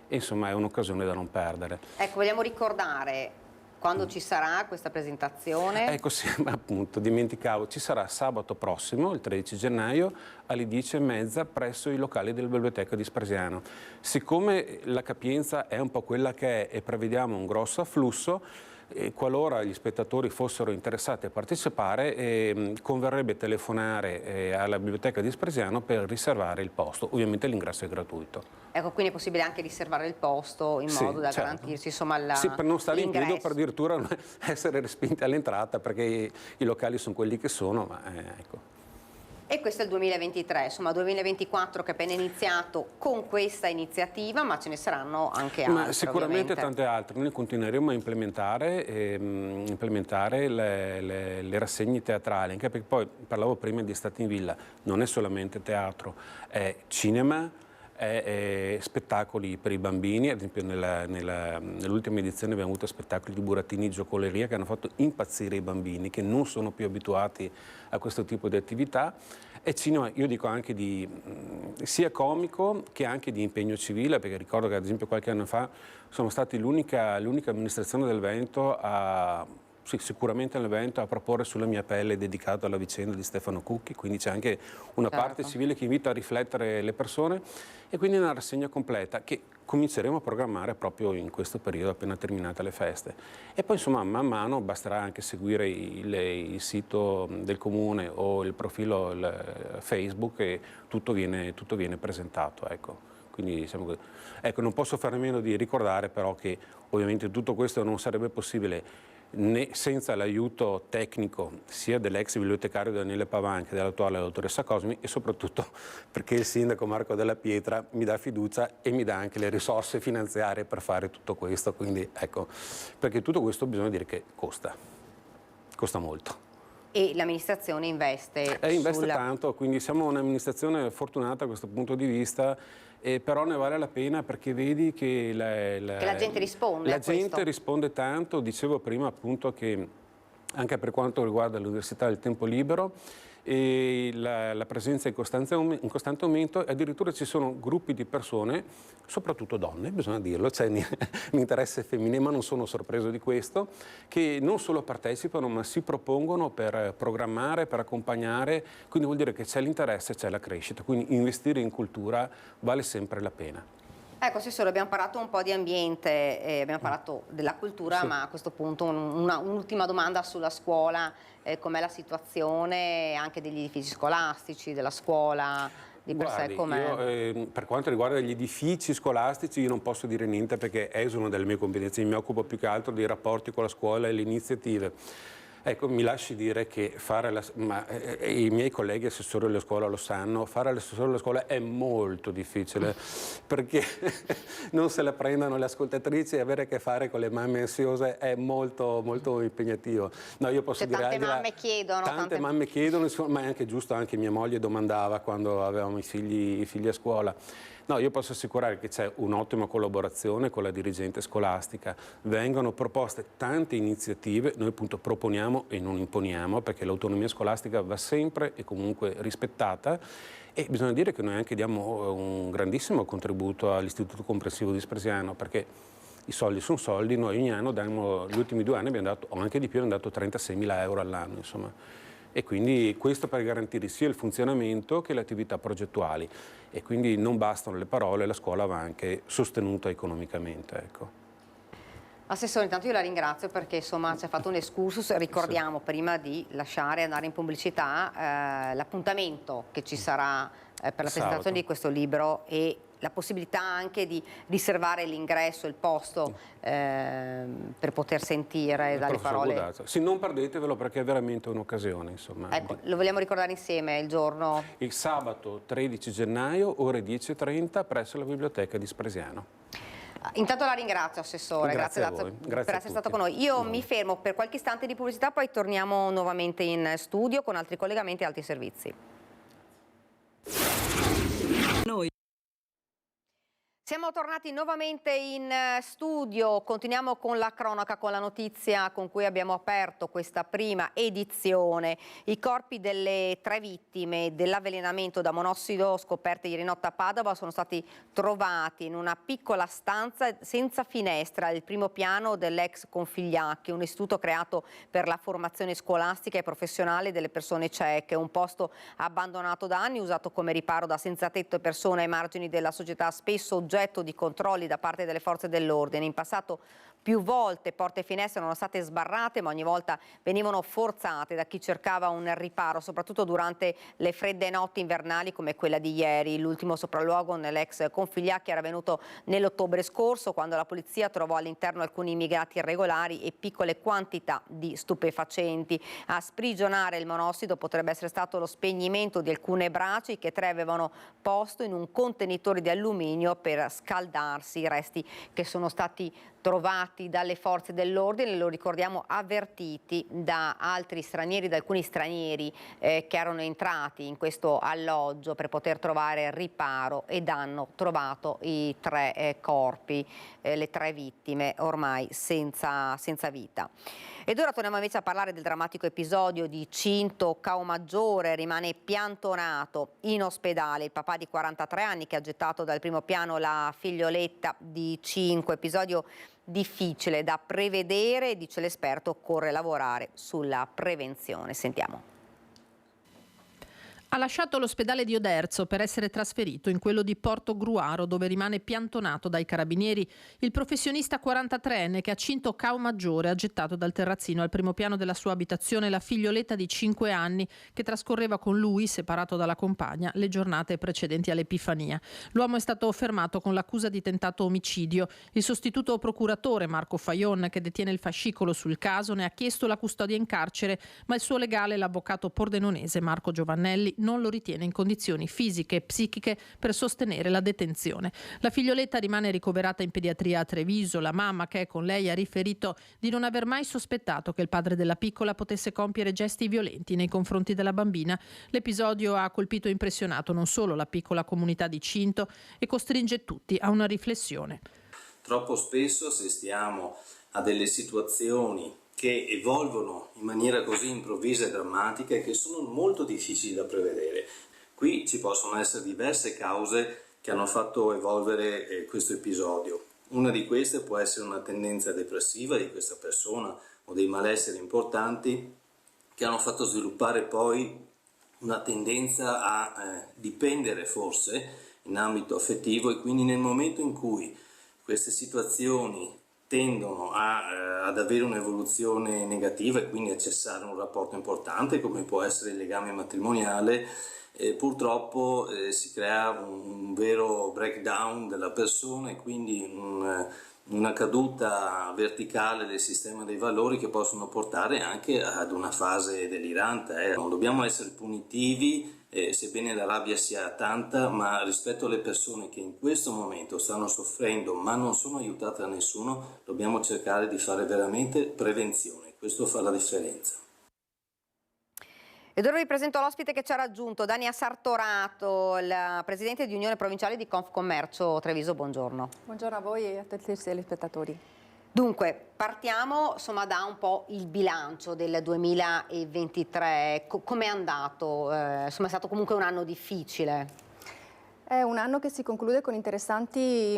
e insomma è un'occasione da non perdere. Ecco, vogliamo ricordare quando ci sarà questa presentazione? Ecco sì, appunto, dimenticavo, ci sarà sabato prossimo, il 13 gennaio, alle 10:30 presso i locali della Biblioteca di Spresiano. Siccome la capienza è un po' quella che è e prevediamo un grosso afflusso, qualora gli spettatori fossero interessati a partecipare, converrebbe telefonare alla Biblioteca di Spresiano per riservare il posto. Ovviamente l'ingresso è gratuito. Ecco, quindi è possibile anche riservare il posto in modo da garantirsi insomma l'ingresso. Sì, per non stare in piedi o per addirittura essere respinti all'entrata, perché i locali sono quelli che sono, ma ecco. E questo è il 2023, insomma 2024 che è appena iniziato con questa iniziativa, ma ce ne saranno anche altre. Sicuramente ovviamente. tante altre. Noi continueremo a implementare le rassegne teatrali, anche perché poi parlavo prima di Estate in Villa, non è solamente teatro, è cinema, è spettacoli per i bambini. Ad esempio nell'ultima edizione abbiamo avuto spettacoli di burattini giocoleria che hanno fatto impazzire i bambini che non sono più abituati a questo tipo di attività. E cinema, io dico anche sia comico che anche di impegno civile, perché ricordo che ad esempio qualche anno fa sono stati l'unica amministrazione del Veneto sicuramente nell'evento a proporre Sulla mia pelle dedicato alla vicenda di Stefano Cucchi, quindi c'è anche una parte civile che invita a riflettere le persone, e quindi una rassegna completa che cominceremo a programmare proprio in questo periodo appena terminate le feste. E poi insomma man mano basterà anche seguire il sito del comune o il profilo Facebook e tutto viene presentato, ecco. Quindi diciamo che, ecco, non posso fare a meno di ricordare però che ovviamente tutto questo non sarebbe possibile senza l'aiuto tecnico sia dell'ex bibliotecario Daniele Pavan che dell'attuale dottoressa Cosmi, e soprattutto perché il sindaco Marco Della Pietra mi dà fiducia e mi dà anche le risorse finanziarie per fare tutto questo. Quindi ecco, perché tutto questo bisogna dire che costa molto. E l'amministrazione investe tanto, quindi siamo un'amministrazione fortunata da questo punto di vista, però ne vale la pena perché vedi che la gente risponde. La gente risponde tanto. Dicevo prima appunto che anche per quanto riguarda l'Università del Tempo Libero la presenza è in costante aumento, e addirittura ci sono gruppi di persone, soprattutto donne, bisogna dirlo, c'è l'interesse femminile, ma non sono sorpreso di questo, che non solo partecipano ma si propongono per programmare, per accompagnare, quindi vuol dire che c'è l'interesse, c'è la crescita, quindi investire in cultura vale sempre la pena. Ecco, Assessore, abbiamo parlato un po' di ambiente, abbiamo parlato della cultura, sì. Ma a questo punto un'ultima domanda sulla scuola, com'è la situazione anche degli edifici scolastici, della scuola di per sé com'è? Per quanto riguarda gli edifici scolastici io non posso dire niente perché esulano dalle mie competenze, mi occupo più che altro dei rapporti con la scuola e le iniziative. Ecco, mi lasci dire che i miei colleghi assessori della scuola lo sanno, fare l'assessore della scuola è molto difficile perché non se la prendono le ascoltatrici e avere a che fare con le mamme ansiose è molto, molto impegnativo. No, io posso dire, tante mamme chiedono. Tante mamme chiedono, ma è anche giusto, anche mia moglie domandava quando avevamo i figli a scuola. No, io posso assicurare che c'è un'ottima collaborazione con la dirigente scolastica, vengono proposte tante iniziative, noi appunto proponiamo e non imponiamo perché l'autonomia scolastica va sempre e comunque rispettata, e bisogna dire che noi anche diamo un grandissimo contributo all'Istituto Comprensivo di Spresiano perché i soldi sono soldi, noi ogni anno gli ultimi 2 anni abbiamo dato, o anche di più, abbiamo dato 36.000 euro all'anno, insomma. E quindi questo per garantire sia il funzionamento che le attività progettuali, e quindi non bastano le parole, la scuola va anche sostenuta economicamente, ecco. Assessore, intanto io la ringrazio perché insomma ci ha fatto un excursus. Ricordiamo prima di lasciare andare in pubblicità l'appuntamento che ci sarà per la presentazione di questo libro e la possibilità anche di riservare l'ingresso, il posto per poter sentire dalle parole. Sì, non perdetevelo perché è veramente un'occasione, insomma. Ecco, lo vogliamo ricordare insieme il giorno? Il sabato 13 gennaio, ore 10:30 presso la biblioteca di Spresiano. Intanto la ringrazio, Assessore, grazie per essere stato con noi. Io mi fermo per qualche istante di pubblicità, poi torniamo nuovamente in studio con altri collegamenti e altri servizi. Siamo tornati nuovamente in studio, continuiamo con la cronaca, con la notizia con cui abbiamo aperto questa prima edizione. I corpi delle 3 vittime dell'avvelenamento da monossido scoperte ieri notte a Padova sono stati trovati in una piccola stanza senza finestra, il primo piano dell'ex Configliacchi, un istituto creato per la formazione scolastica e professionale delle persone cieche, un posto abbandonato da anni, usato come riparo da senzatetto e persone ai margini della società, spesso oggetto di controlli da parte delle forze dell'ordine. In passato Più volte porte e finestre erano state sbarrate, ma ogni volta venivano forzate da chi cercava un riparo, soprattutto durante le fredde notti invernali come quella di ieri. L'ultimo sopralluogo nell'ex Configliacchia era venuto nell'ottobre scorso, quando la polizia trovò all'interno alcuni immigrati irregolari e piccole quantità di stupefacenti. A sprigionare il monossido potrebbe essere stato lo spegnimento di alcune braci che 3 avevano posto in un contenitore di alluminio per scaldarsi. I resti che sono stati trovati dalle forze dell'ordine, lo ricordiamo, avvertiti da altri stranieri, da alcuni stranieri che erano entrati in questo alloggio per poter trovare riparo, ed hanno trovato i 3 corpi, le 3 vittime ormai senza vita. Ed ora torniamo invece a parlare del drammatico episodio di Cinto Caomaggiore. Rimane piantonato in ospedale il papà di 43 anni che ha gettato dal primo piano la figlioletta di 5. Episodio difficile da prevedere, dice l'esperto, occorre lavorare sulla prevenzione. Sentiamo. Ha lasciato l'ospedale di Oderzo per essere trasferito in quello di Portogruaro, dove rimane piantonato dai carabinieri il professionista 43enne che a Cinto Caomaggiore ha gettato dal terrazzino al primo piano della sua abitazione la figlioletta di 5 anni che trascorreva con lui, separato dalla compagna, le giornate precedenti all'Epifania. L'uomo è stato fermato con l'accusa di tentato omicidio. Il sostituto procuratore Marco Fajon, che detiene il fascicolo sul caso, ne ha chiesto la custodia in carcere, ma il suo legale, l'avvocato pordenonese Marco Giovannelli, non lo ritiene in condizioni fisiche e psichiche per sostenere la detenzione. La figlioletta rimane ricoverata in pediatria a Treviso. La mamma, che è con lei, ha riferito di non aver mai sospettato che il padre della piccola potesse compiere gesti violenti nei confronti della bambina. L'episodio ha colpito e impressionato non solo la piccola comunità di Cinto e costringe tutti a una riflessione. Troppo spesso assistiamo a delle situazioni che evolvono in maniera così improvvisa e drammatica e che sono molto difficili da prevedere. Qui ci possono essere diverse cause che hanno fatto evolvere questo episodio. Una di queste può essere una tendenza depressiva di questa persona o dei malesseri importanti che hanno fatto sviluppare poi una tendenza a dipendere forse in ambito affettivo, e quindi nel momento in cui queste situazioni tendono ad avere un'evoluzione negativa e quindi a cessare un rapporto importante come può essere il legame matrimoniale, purtroppo si crea un vero breakdown della persona e quindi una caduta verticale del sistema dei valori che possono portare anche ad una fase delirante. Non dobbiamo essere punitivi, sebbene la rabbia sia tanta, ma rispetto alle persone che in questo momento stanno soffrendo ma non sono aiutate da nessuno, dobbiamo cercare di fare veramente prevenzione. Questo fa la differenza. Ed ora vi presento l'ospite che ci ha raggiunto, Dania Sartorato, la presidente di Unione Provinciale di Confcommercio Treviso. Buongiorno. Buongiorno a voi e a tutti i telespettatori. Dunque, partiamo da un po' il bilancio del 2023. Com'è andato? È stato comunque un anno difficile. È un anno che si conclude con interessanti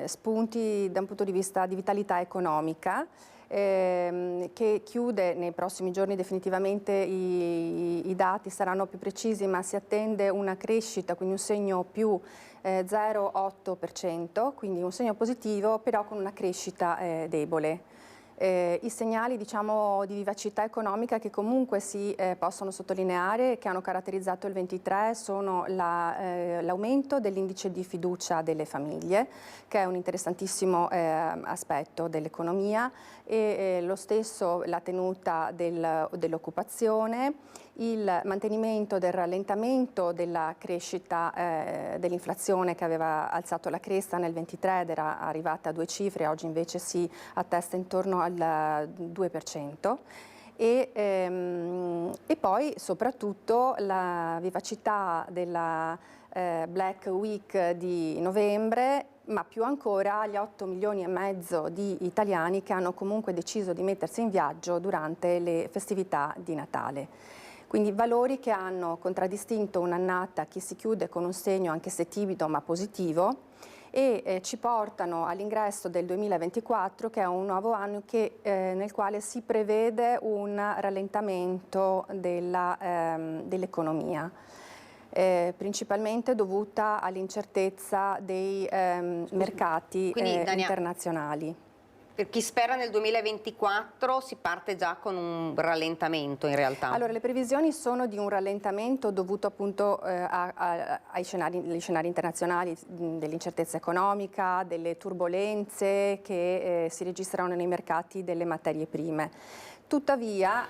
spunti da un punto di vista di vitalità economica, che chiude nei prossimi giorni definitivamente. I dati saranno più precisi, ma si attende una crescita, quindi un segno più 0,8%, quindi un segno positivo, però con una crescita debole. I segnali di vivacità economica che comunque si possono sottolineare, che hanno caratterizzato il 23, sono l'aumento dell'indice di fiducia delle famiglie, che è un interessantissimo aspetto dell'economia, e lo stesso la tenuta dell'occupazione, il mantenimento del rallentamento della crescita dell'inflazione, che aveva alzato la cresta nel 23 ed era arrivata a 2 cifre, oggi invece si attesta intorno al 2%. E poi soprattutto la vivacità della Black Week di novembre, ma più ancora gli 8 milioni e mezzo di italiani che hanno comunque deciso di mettersi in viaggio durante le festività di Natale. Quindi valori che hanno contraddistinto un'annata che si chiude con un segno anche se timido ma positivo, e ci portano all'ingresso del 2024, che è un nuovo anno nel quale si prevede un rallentamento dell'economia, principalmente dovuta all'incertezza dei mercati internazionali. Per chi spera nel 2024 si parte già con un rallentamento in realtà. Allora, le previsioni sono di un rallentamento dovuto appunto agli scenari internazionali, dell'incertezza economica, delle turbolenze che si registrano nei mercati delle materie prime. Tuttavia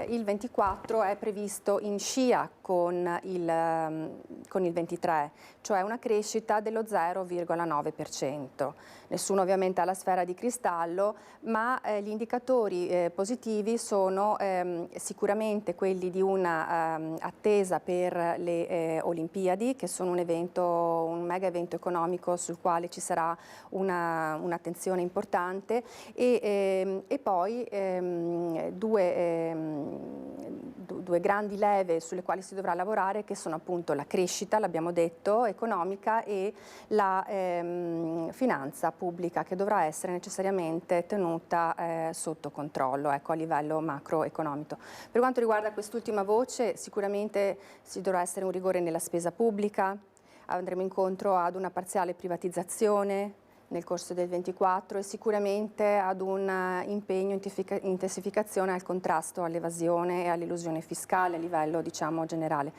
il 24 è previsto in scia con il 23, cioè una crescita dello 0,9%. Nessuno ovviamente ha la sfera di cristallo, ma gli indicatori positivi sono sicuramente quelli di una attesa per le Olimpiadi, che sono un mega evento economico sul quale ci sarà un'attenzione importante, e poi due grandi leve sulle quali si dovrà lavorare, che sono appunto la crescita, l'abbiamo detto, economica, e la finanza pubblica, che dovrà essere necessariamente tenuta sotto controllo, ecco, a livello macroeconomico. Per quanto riguarda quest'ultima voce, sicuramente ci dovrà essere un rigore nella spesa pubblica, andremo incontro ad una parziale privatizzazione nel corso del 24 e sicuramente ad un impegno, intensificazione al contrasto all'evasione e all'elusione fiscale a livello, diciamo, generale.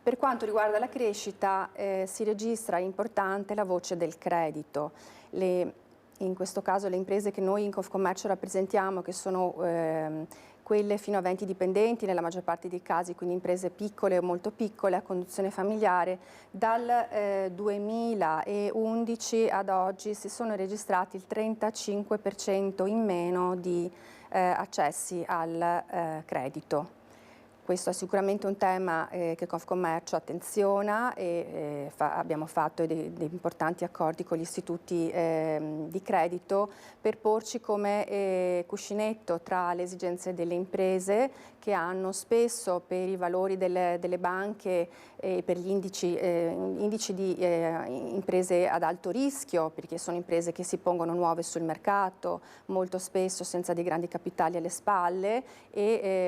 Per quanto riguarda la crescita si registra importante la voce del credito. In questo caso le imprese che noi in Confcommercio rappresentiamo, che sono quelle fino a 20 dipendenti nella maggior parte dei casi, quindi imprese piccole o molto piccole a conduzione familiare, dal 2011 ad oggi si sono registrati il 35% in meno di accessi al credito. Questo è sicuramente un tema che Confcommercio attenziona e abbiamo fatto dei importanti accordi con gli istituti di credito per porci come cuscinetto tra le esigenze delle imprese, che hanno spesso per i valori delle banche e per gli indici di imprese ad alto rischio, perché sono imprese che si pongono nuove sul mercato, molto spesso senza dei grandi capitali alle spalle,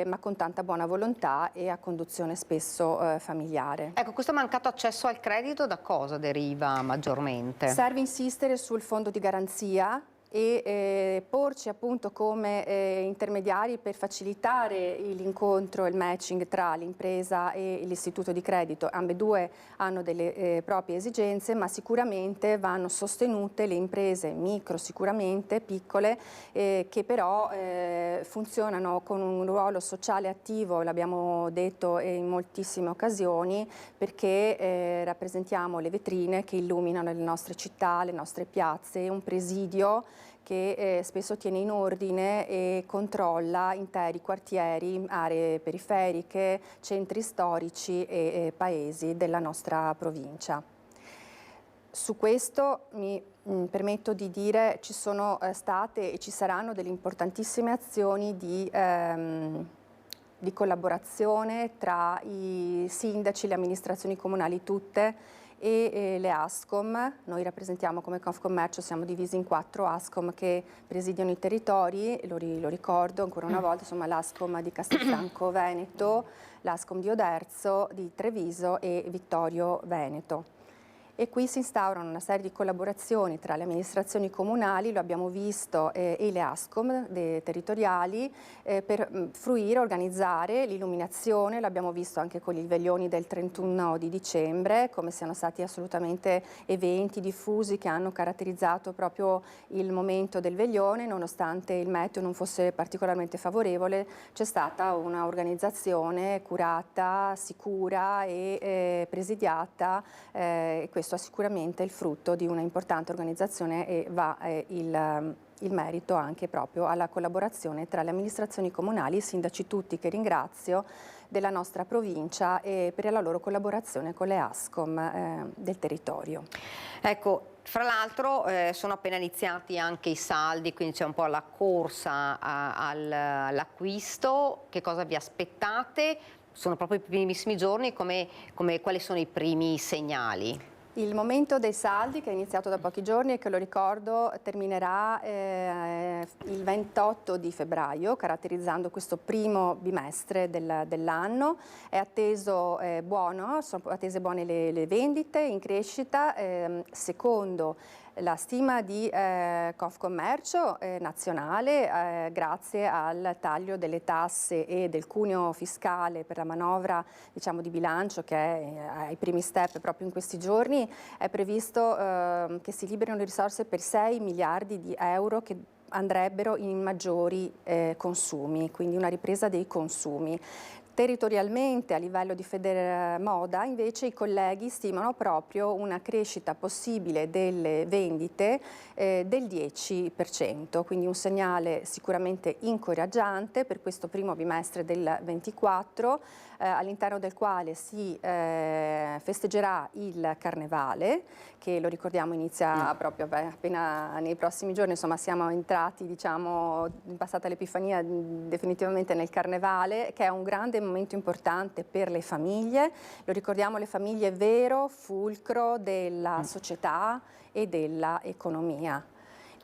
ma con tanta buona volontà e a conduzione spesso familiare. Ecco, questo mancato accesso al credito da cosa deriva maggiormente? Serve insistere sul fondo di garanzia e porci appunto come intermediari per facilitare l'incontro e il matching tra l'impresa e l'istituto di credito. Ambedue hanno delle proprie esigenze, ma sicuramente vanno sostenute le imprese micro, sicuramente piccole, che però funzionano con un ruolo sociale attivo, l'abbiamo detto in moltissime occasioni, perché rappresentiamo le vetrine che illuminano le nostre città, le nostre piazze, un presidio che spesso tiene in ordine e controlla interi quartieri, aree periferiche, centri storici e paesi della nostra provincia. Su questo mi permetto di dire ci sono state e ci saranno delle importantissime azioni di collaborazione tra i sindaci, le amministrazioni comunali tutte e le ASCOM. Noi rappresentiamo come Confcommercio, siamo divisi in 4 ASCOM che presidiano i territori, lo ricordo ancora una volta, insomma l'ASCOM di Castelfranco Veneto, l'ASCOM di Oderzo, di Treviso e Vittorio Veneto. E qui si instaurano una serie di collaborazioni tra le amministrazioni comunali, lo abbiamo visto, e le ASCOM territoriali per fruire, organizzare l'illuminazione, l'abbiamo visto anche con i veglioni del 31 di dicembre, come siano stati assolutamente eventi diffusi che hanno caratterizzato proprio il momento del veglione, nonostante il meteo non fosse particolarmente favorevole, c'è stata una organizzazione curata, sicura e presidiata, questo è sicuramente il frutto di una importante organizzazione e va il merito anche proprio alla collaborazione tra le amministrazioni comunali, i sindaci tutti che ringrazio della nostra provincia e per la loro collaborazione con le ASCOM del territorio. Ecco, fra l'altro sono appena iniziati anche i saldi, quindi c'è un po' la corsa all'acquisto. Che cosa vi aspettate? Sono proprio i primissimi giorni, quali sono i primi segnali? Il momento dei saldi, che è iniziato da pochi giorni e che, lo ricordo, terminerà il 28 di febbraio, caratterizzando questo primo bimestre dell'anno. È atteso sono attese buone le vendite in crescita, secondo la stima di Confcommercio nazionale, grazie al taglio delle tasse e del cuneo fiscale per la manovra, diciamo, di bilancio, che è ai primi step proprio in questi giorni, è previsto che si liberino le risorse per 6 miliardi di euro che andrebbero in maggiori consumi, quindi una ripresa dei consumi. Territorialmente, a livello di Federmoda, invece, i colleghi stimano proprio una crescita possibile delle vendite del 10%, quindi un segnale sicuramente incoraggiante per questo primo bimestre del 24, all'interno del quale si festeggerà il Carnevale, che, lo ricordiamo, inizia proprio appena nei prossimi giorni. Insomma, siamo entrati, diciamo, passata l'Epifania, definitivamente nel Carnevale, che è un grande momento importante per le famiglie. Lo ricordiamo, le famiglie vero fulcro della società e della economia.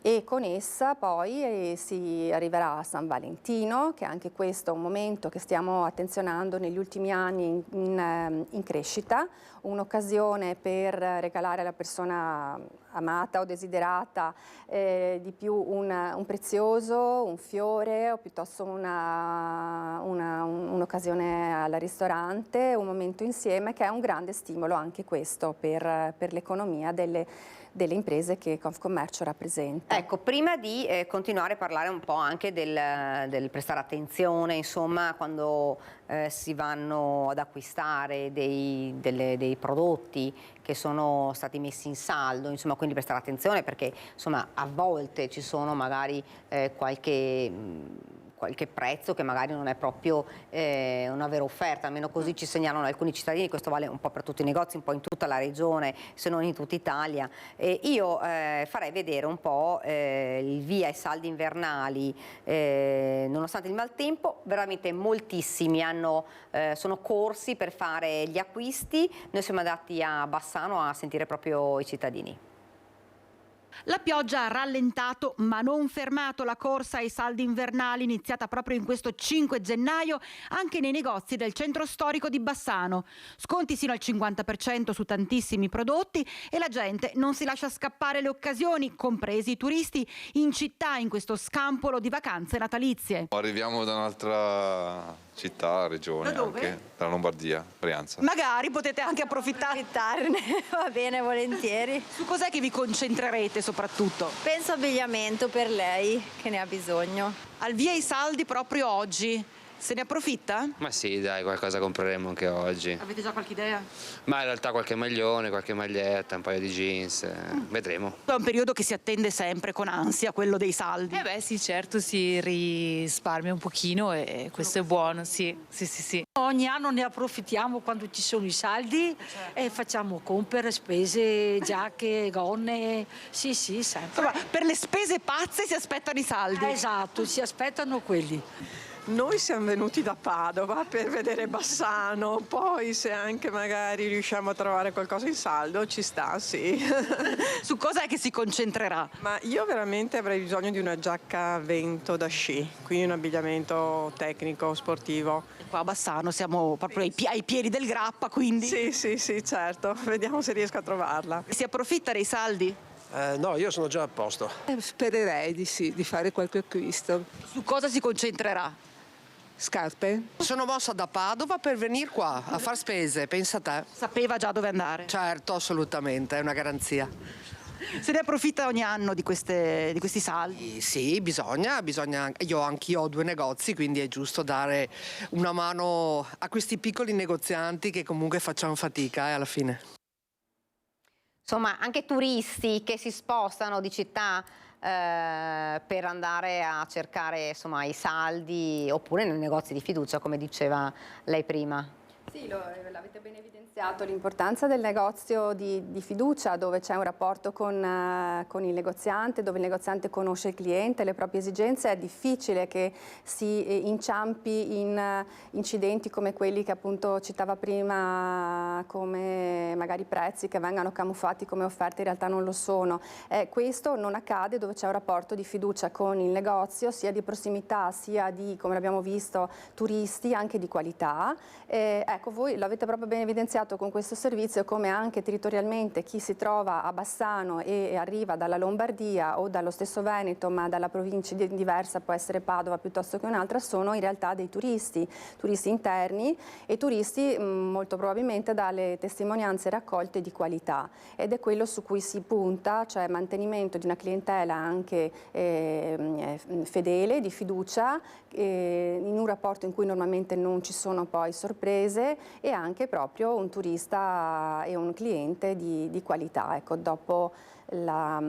E con essa poi si arriverà a San Valentino, che anche questo è un momento che stiamo attenzionando negli ultimi anni in crescita, un'occasione per regalare alla persona amata o desiderata di più un prezioso, un fiore, o piuttosto un'occasione al ristorante, un momento insieme, che è un grande stimolo anche questo per l'economia delle imprese che Confcommercio rappresenta. Ecco, prima di continuare a parlare un po' anche del prestare attenzione, insomma, quando si vanno ad acquistare dei prodotti che sono stati messi in saldo, insomma, quindi prestare attenzione, perché, insomma, a volte ci sono magari qualche prezzo che magari non è proprio una vera offerta, almeno così ci segnalano alcuni cittadini. Questo vale un po' per tutti i negozi, un po' in tutta la regione, se non in tutta Italia. Io farei vedere un po' il via ai saldi invernali. Nonostante il maltempo, veramente moltissimi sono corsi per fare gli acquisti. Noi siamo andati a Bassano a sentire proprio i cittadini. La pioggia ha rallentato ma non fermato la corsa ai saldi invernali, iniziata proprio in questo 5 gennaio anche nei negozi del centro storico di Bassano. Sconti sino al 50% su tantissimi prodotti e la gente non si lascia scappare le occasioni, compresi i turisti, in città in questo scampolo di vacanze natalizie. Arriviamo da un'altra città, regione, anche dalla Lombardia, Brianza. Magari potete anche approfittarne, va bene, volentieri. Su cos'è che vi concentrerete soprattutto? Penso abbigliamento per lei, che ne ha bisogno. Al via i saldi proprio oggi. Se ne approfitta? Ma sì, dai, qualcosa compreremo anche oggi. Avete già qualche idea? Ma in realtà qualche maglione, qualche maglietta, un paio di jeans, vedremo. È un periodo che si attende sempre con ansia, quello dei saldi. Beh sì, certo, si risparmia un pochino e questo è buono, sì. Ogni anno ne approfittiamo quando ci sono i saldi e facciamo compere, spese, giacche, gonne, sì, sempre. Insomma, per le spese pazze si aspettano i saldi. Esatto, si aspettano quelli. Noi siamo venuti da Padova per vedere Bassano, poi se anche magari riusciamo a trovare qualcosa in saldo ci sta, sì. Su cosa è che si concentrerà? Ma io veramente avrei bisogno di una giacca a vento da sci, quindi un abbigliamento tecnico, sportivo. E qua a Bassano siamo proprio ai piedi del Grappa, quindi? Sì, certo, vediamo se riesco a trovarla. Si approfitta dei saldi? No, io sono già a posto. Spererei di sì, di fare qualche acquisto. Su cosa si concentrerà? Scarpe? Sono mossa da Padova per venire qua a far spese, pensa a te. Sapeva già dove andare? Certo, assolutamente, è una garanzia. Se ne approfitta ogni anno di questi saldi? Sì, bisogna. Anch'io ho 2 negozi, quindi è giusto dare una mano a questi piccoli negozianti che comunque facciamo fatica alla fine. Insomma, anche turisti che si spostano di città per andare a cercare, insomma, i saldi, oppure nei negozi di fiducia, come diceva lei prima. Sì, l'avete ben evidenziato, l'importanza del negozio di fiducia, dove c'è un rapporto con il negoziante, dove il negoziante conosce il cliente, le proprie esigenze. È difficile che si inciampi in incidenti come quelli che appunto citava prima, come magari prezzi che vengano camuffati come offerte, in realtà non lo sono. Questo non accade dove c'è un rapporto di fiducia con il negozio, sia di prossimità, sia di, come abbiamo visto, turisti, anche di qualità. Ecco, voi l'avete proprio ben evidenziato con questo servizio, come anche territorialmente chi si trova a Bassano e arriva dalla Lombardia o dallo stesso Veneto, ma dalla provincia diversa, può essere Padova piuttosto che un'altra, sono in realtà dei turisti interni e turisti molto probabilmente dalle testimonianze raccolte di qualità, ed è quello su cui si punta, cioè mantenimento di una clientela anche fedele, di fiducia, in un rapporto in cui normalmente non ci sono poi sorprese, e anche proprio un turista e un cliente di qualità. Ecco, dopo la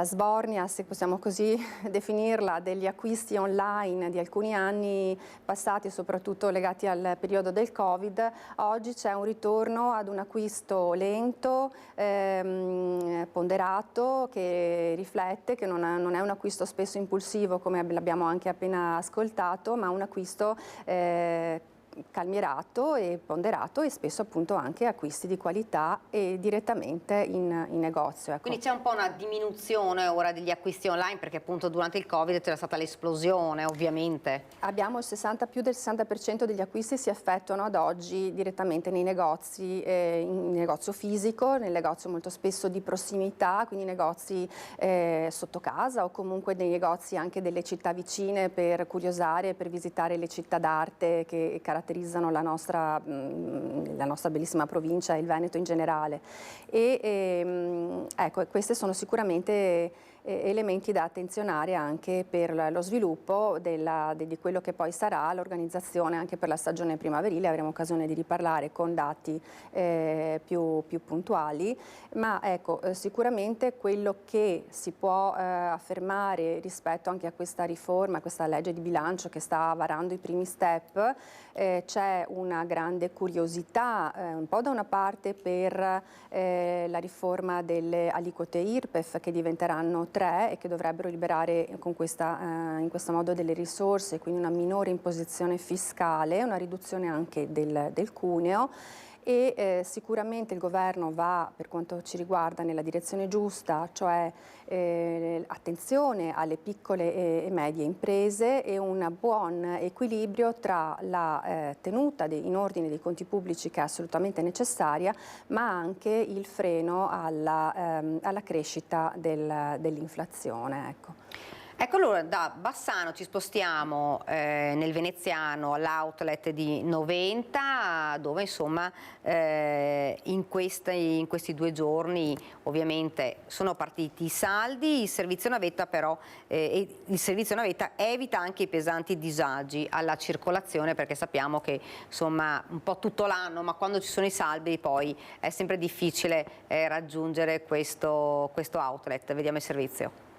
sbornia, se possiamo così definirla, degli acquisti online di alcuni anni passati, soprattutto legati al periodo del Covid, oggi c'è un ritorno ad un acquisto lento, ponderato, che riflette che non è un acquisto spesso impulsivo come l'abbiamo anche appena ascoltato, ma un acquisto calmierato e ponderato, e spesso appunto anche acquisti di qualità e direttamente in negozio. Ecco. Quindi c'è un po' una diminuzione ora degli acquisti online, perché appunto durante il Covid c'era stata l'esplosione, ovviamente. Abbiamo più del 60% degli acquisti si effettuano ad oggi direttamente nei negozi, in negozio fisico, nel negozio molto spesso di prossimità, quindi negozi sotto casa, o comunque dei negozi anche delle città vicine, per curiosare, per visitare le città d'arte che caratterizzano la nostra bellissima provincia e il Veneto in generale. Ecco, queste sono sicuramente elementi da attenzionare anche per lo sviluppo di quello che poi sarà l'organizzazione anche per la stagione primaverile. Avremo occasione di riparlare con dati più puntuali, ma ecco, sicuramente quello che si può affermare rispetto anche a questa riforma, a questa legge di bilancio che sta varando i primi step, c'è una grande curiosità, un po' da una parte per la riforma delle aliquote IRPEF, che diventeranno 3 e che dovrebbero liberare in questo modo delle risorse, quindi una minore imposizione fiscale, una riduzione anche del cuneo. E sicuramente il governo va, per quanto ci riguarda, nella direzione giusta, cioè attenzione alle piccole e medie imprese e un buon equilibrio tra la tenuta in ordine dei conti pubblici, che è assolutamente necessaria, ma anche il freno alla crescita dell'inflazione. Ecco. Ecco, allora da Bassano ci spostiamo nel veneziano all'outlet di Noventa, dove insomma in questi 2 giorni ovviamente sono partiti i saldi. Il servizio navetta però il servizio navetta evita anche i pesanti disagi alla circolazione, perché sappiamo che insomma un po' tutto l'anno, ma quando ci sono i saldi poi è sempre difficile raggiungere questo outlet. Vediamo il servizio.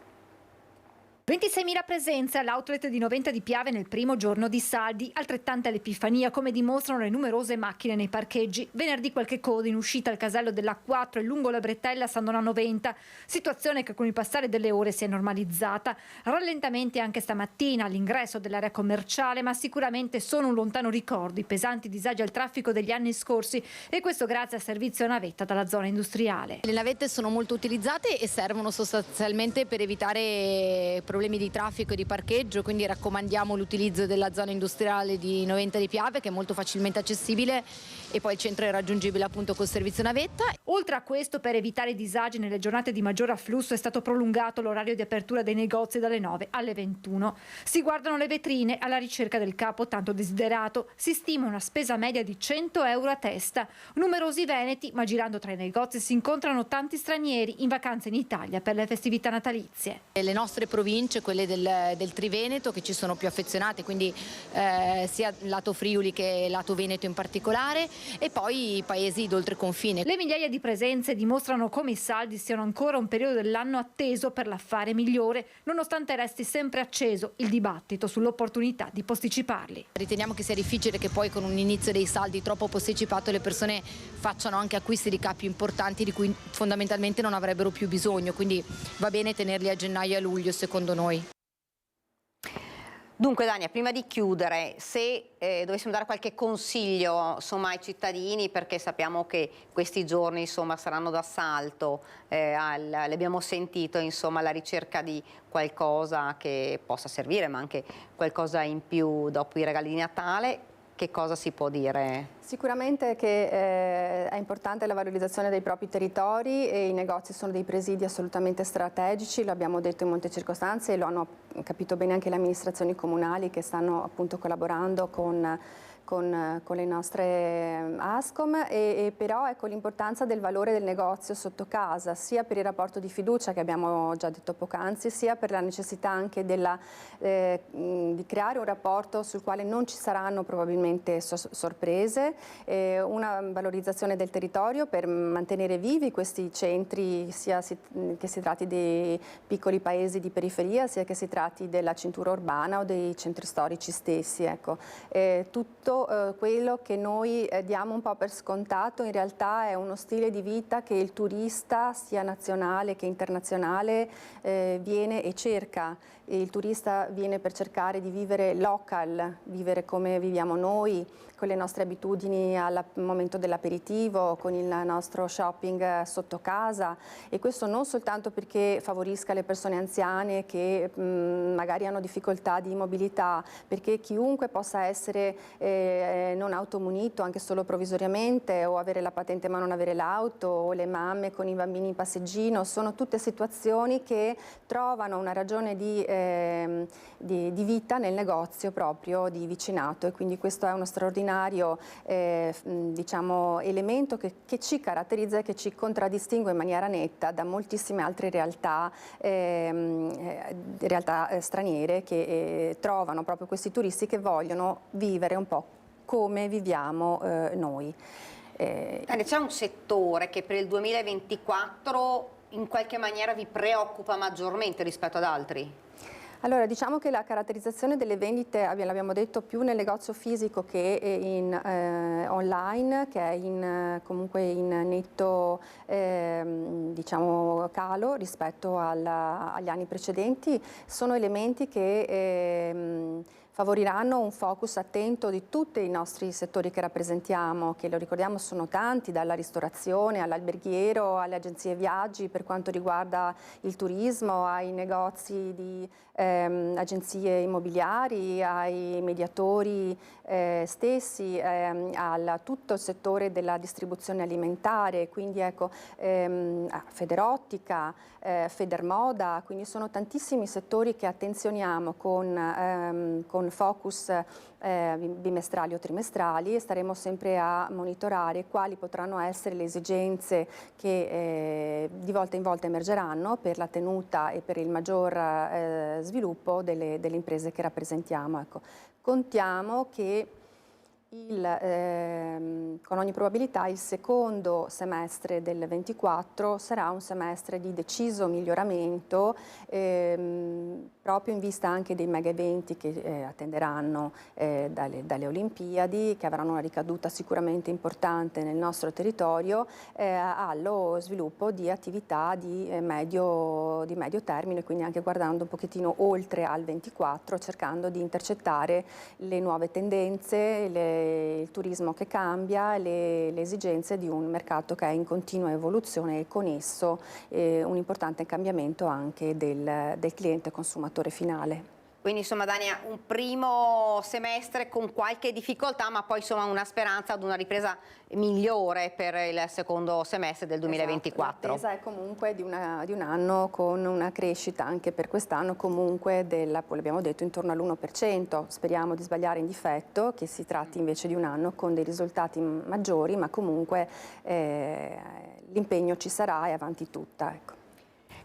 26.000 presenze all'outlet di Noventa di Piave nel primo giorno di saldi, altrettante all'Epifania, come dimostrano le numerose macchine nei parcheggi. Venerdì qualche coda in uscita al casello dell'A4 e lungo la bretella San Donato Noventa, situazione che con il passare delle ore si è normalizzata. Rallentamenti anche stamattina all'ingresso dell'area commerciale, ma sicuramente sono un lontano ricordo i pesanti disagi al traffico degli anni scorsi, e questo grazie al servizio navetta dalla zona industriale. Le navette sono molto utilizzate e servono sostanzialmente per evitare problemi di traffico e di parcheggio, quindi raccomandiamo l'utilizzo della zona industriale di Noventa di Piave, che è molto facilmente accessibile, e poi il centro è raggiungibile appunto col servizio navetta. Oltre a questo, per evitare disagi nelle giornate di maggior afflusso, è stato prolungato l'orario di apertura dei negozi dalle 9 alle 21. Si guardano le vetrine alla ricerca del capo tanto desiderato. Si stima una spesa media di 100 euro a testa. Numerosi veneti, ma girando tra i negozi si incontrano tanti stranieri in vacanza in Italia per le festività natalizie. Le nostre province province, quelle del Triveneto, che ci sono più affezionate, quindi sia lato Friuli che lato Veneto in particolare, e poi i paesi d'oltreconfine. Le migliaia di presenze dimostrano come i saldi siano ancora un periodo dell'anno atteso per l'affare migliore, nonostante resti sempre acceso il dibattito sull'opportunità di posticiparli. Riteniamo che sia difficile che poi con un inizio dei saldi troppo posticipato le persone facciano anche acquisti di capi importanti di cui fondamentalmente non avrebbero più bisogno, quindi va bene tenerli a gennaio e a luglio secondo noi. Dunque Dania, prima di chiudere, se dovessimo dare qualche consiglio insomma, ai cittadini, perché sappiamo che questi giorni insomma, saranno d'assalto, l'abbiamo sentito, insomma, alla ricerca di qualcosa che possa servire, ma anche qualcosa in più dopo i regali di Natale, che cosa si può dire? Sicuramente che è importante la valorizzazione dei propri territori e i negozi sono dei presidi assolutamente strategici, lo abbiamo detto in molte circostanze e lo hanno capito bene anche le amministrazioni comunali che stanno appunto collaborando con le nostre ASCOM e però ecco l'importanza del valore del negozio sotto casa, sia per il rapporto di fiducia che abbiamo già detto poc'anzi, sia per la necessità anche di creare un rapporto sul quale non ci saranno probabilmente sorprese, una valorizzazione del territorio per mantenere vivi questi centri, sia che si tratti dei piccoli paesi di periferia, sia che si tratti della cintura urbana o dei centri storici stessi. Ecco. Tutto quello che noi diamo un po' per scontato in realtà è uno stile di vita che il turista sia nazionale che internazionale viene e cerca. Il turista viene per cercare di vivere local, vivere come viviamo noi, con le nostre abitudini al momento dell'aperitivo, con il nostro shopping sotto casa, e questo non soltanto perché favorisca le persone anziane che magari hanno difficoltà di mobilità, perché chiunque possa essere non automunito anche solo provvisoriamente, o avere la patente ma non avere l'auto, o le mamme con i bambini in passeggino, sono tutte situazioni che trovano una ragione di vita nel negozio proprio di vicinato, e quindi questo è uno straordinario diciamo, elemento che ci caratterizza e che ci contraddistingue in maniera netta da moltissime altre realtà straniere che trovano proprio questi turisti che vogliono vivere un po' come viviamo noi. C'è un settore che per il 2024 in qualche maniera vi preoccupa maggiormente rispetto ad altri? Allora, diciamo che la caratterizzazione delle vendite, l'abbiamo detto, più nel negozio fisico che in online, che è comunque in netto diciamo, calo rispetto agli anni precedenti, sono elementi che favoriranno un focus attento di tutti i nostri settori che rappresentiamo, che lo ricordiamo sono tanti, dalla ristorazione all'alberghiero, alle agenzie viaggi per quanto riguarda il turismo, ai negozi di agenzie immobiliari, ai mediatori stessi, a tutto il settore della distribuzione alimentare, quindi ecco, Federottica, Federmoda, quindi sono tantissimi settori che attenzioniamo con focus bimestrali o trimestrali, e staremo sempre a monitorare quali potranno essere le esigenze che di volta in volta emergeranno per la tenuta e per il maggior sviluppo delle imprese che rappresentiamo. Ecco. Contiamo che con ogni probabilità il secondo semestre del 24 sarà un semestre di deciso miglioramento, proprio in vista anche dei mega eventi che attenderanno dalle Olimpiadi, che avranno una ricaduta sicuramente importante nel nostro territorio, allo sviluppo di attività di medio termine, quindi anche guardando un pochettino oltre al 24, cercando di intercettare le nuove tendenze, il turismo che cambia, le esigenze di un mercato che è in continua evoluzione, e con esso un importante cambiamento anche del cliente consumatore finale. Quindi insomma Dania, un primo semestre con qualche difficoltà, ma poi insomma una speranza ad una ripresa migliore per il secondo semestre del 2024. Esatto, l'attesa è comunque di un anno con una crescita anche per quest'anno comunque l'abbiamo detto, intorno all'1%. Speriamo di sbagliare in difetto, che si tratti invece di un anno con dei risultati maggiori, ma comunque l'impegno ci sarà e avanti tutta. Ecco.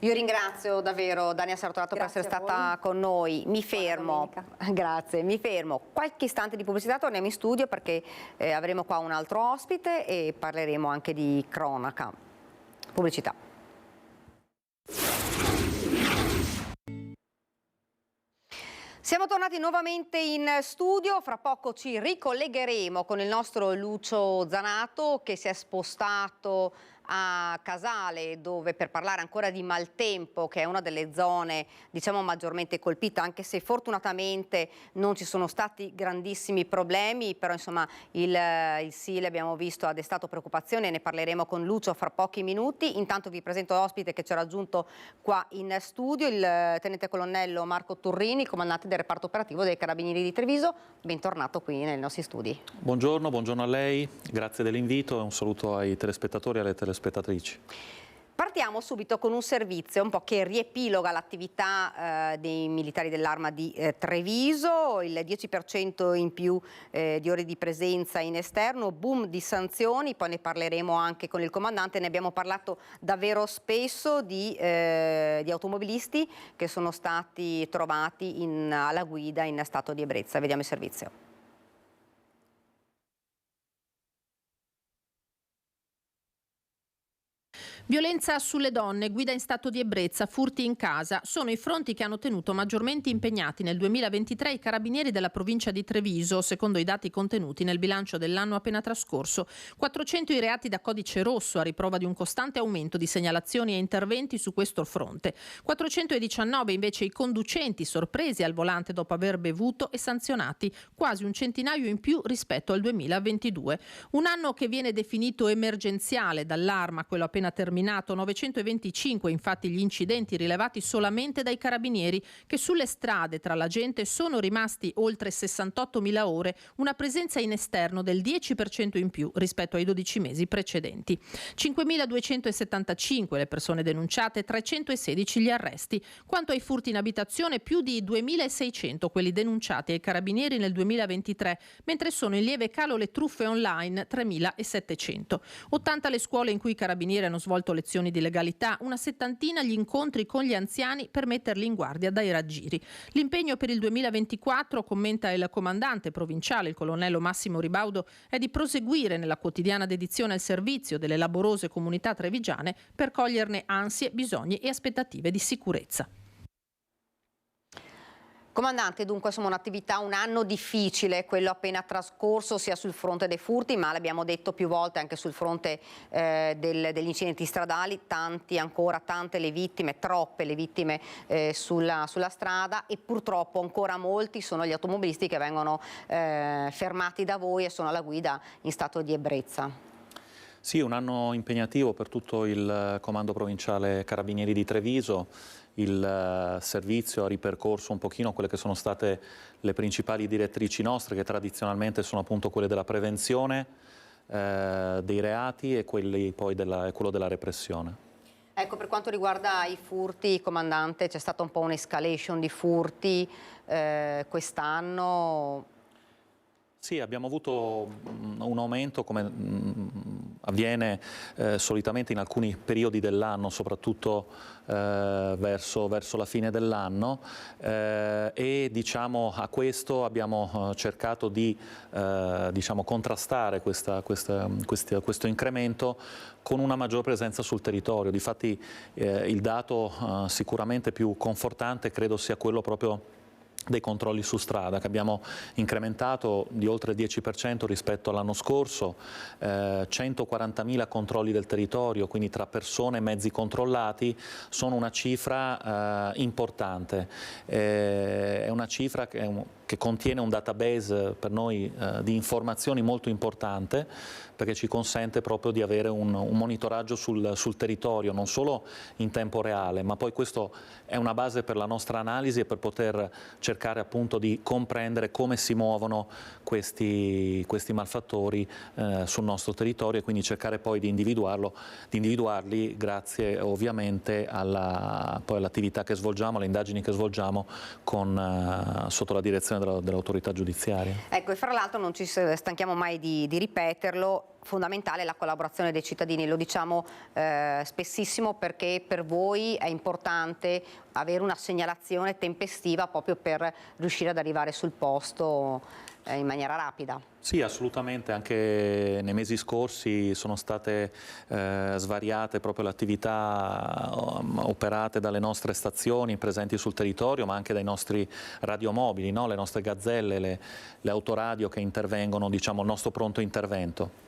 Io ringrazio davvero Dania Sartorato per essere stata con noi. Mi fermo, grazie, mi fermo. Qualche istante di pubblicità, torniamo in studio perché avremo qua un altro ospite e parleremo anche di cronaca. Pubblicità. Siamo tornati nuovamente in studio, fra poco ci ricollegheremo con il nostro Lucio Zanato che si è spostato a Casale, dove per parlare ancora di maltempo, che è una delle zone diciamo maggiormente colpita, anche se fortunatamente non ci sono stati grandissimi problemi, però insomma il SIL abbiamo visto ha destato preoccupazione, ne parleremo con Lucio fra pochi minuti. Intanto vi presento l'ospite che ci ha raggiunto qua in studio, il tenente colonnello Marco Turrini, comandante del reparto operativo dei Carabinieri di Treviso. Bentornato qui nei nostri studi. Buongiorno, buongiorno a lei, grazie dell'invito e un saluto ai telespettatori e alle telespettatrici. Partiamo subito con un servizio un po' che riepiloga l'attività dei militari dell'Arma di Treviso, il 10% in più di ore di presenza in esterno, boom di sanzioni, poi ne parleremo anche con il comandante, ne abbiamo parlato davvero spesso di automobilisti che sono stati trovati alla guida in stato di ebbrezza. Vediamo il servizio. Violenza sulle donne, guida in stato di ebbrezza, furti in casa sono i fronti che hanno tenuto maggiormente impegnati nel 2023 i carabinieri della provincia di Treviso, secondo i dati contenuti nel bilancio dell'anno appena trascorso. 400 i reati da codice rosso, a riprova di un costante aumento di segnalazioni e interventi su questo fronte. 419 invece i conducenti sorpresi al volante dopo aver bevuto e sanzionati, quasi un centinaio in più rispetto al 2022. Un anno che viene definito emergenziale dall'Arma, quello appena terminato. 925 infatti gli incidenti rilevati solamente dai carabinieri, che sulle strade tra la gente sono rimasti oltre 68.000 ore, una presenza in esterno del 10% in più rispetto ai 12 mesi precedenti. 5.275 le persone denunciate, 316 gli arresti. Quanto ai furti in abitazione, più di 2.600 quelli denunciati ai carabinieri nel 2023, mentre sono in lieve calo le truffe online, 3.700. 80 le scuole in cui i carabinieri hanno svolto lezioni di legalità, una settantina gli incontri con gli anziani per metterli in guardia dai raggiri. L'impegno per il 2024, commenta il comandante provinciale, il colonnello Massimo Ribaudo, è di proseguire nella quotidiana dedizione al servizio delle laborose comunità trevigiane per coglierne ansie, bisogni e aspettative di sicurezza. Comandante, dunque insomma un'attività, un anno difficile, quello appena trascorso sia sul fronte dei furti, ma l'abbiamo detto più volte anche sul fronte degli incidenti stradali, tante le vittime, troppe le vittime sulla strada, e purtroppo ancora molti sono gli automobilisti che vengono fermati da voi e sono alla guida in stato di ebbrezza. Sì, un anno impegnativo per tutto il comando provinciale Carabinieri di Treviso. Il servizio ha ripercorso un pochino quelle che sono state le principali direttrici nostre, che tradizionalmente sono appunto quelle della prevenzione dei reati e quelli poi quello della repressione. Ecco, per quanto riguarda i furti, comandante, c'è stata un po' un'escalation di furti quest'anno. Sì, abbiamo avuto un aumento, come avviene solitamente in alcuni periodi dell'anno, soprattutto verso la fine dell'anno, e diciamo a questo abbiamo cercato di contrastare questo incremento con una maggior presenza sul territorio. Difatti il dato sicuramente più confortante credo sia quello proprio dei controlli su strada, che abbiamo incrementato di oltre il 10% rispetto all'anno scorso, 140.000 controlli del territorio, quindi tra persone e mezzi controllati, sono una cifra importante, è una cifra che contiene un database per noi di informazioni molto importante, perché ci consente proprio di avere un monitoraggio sul territorio, non solo in tempo reale, ma poi questo è una base per la nostra analisi e per poter cercare appunto di comprendere come si muovono questi malfattori sul nostro territorio, e quindi cercare poi di individuarli grazie ovviamente all'attività che svolgiamo, alle indagini che svolgiamo sotto la direzione valutazione dell'autorità giudiziaria. Ecco, e fra l'altro non ci stanchiamo mai di ripeterlo, fondamentale è la collaborazione dei cittadini, lo diciamo spessissimo perché per voi è importante avere una segnalazione tempestiva proprio per riuscire ad arrivare sul posto in maniera rapida. Sì, assolutamente, anche nei mesi scorsi sono state svariate proprio le attività operate dalle nostre stazioni presenti sul territorio, ma anche dai nostri radiomobili, no? Le nostre gazzelle, le autoradio che intervengono, diciamo, al nostro pronto intervento.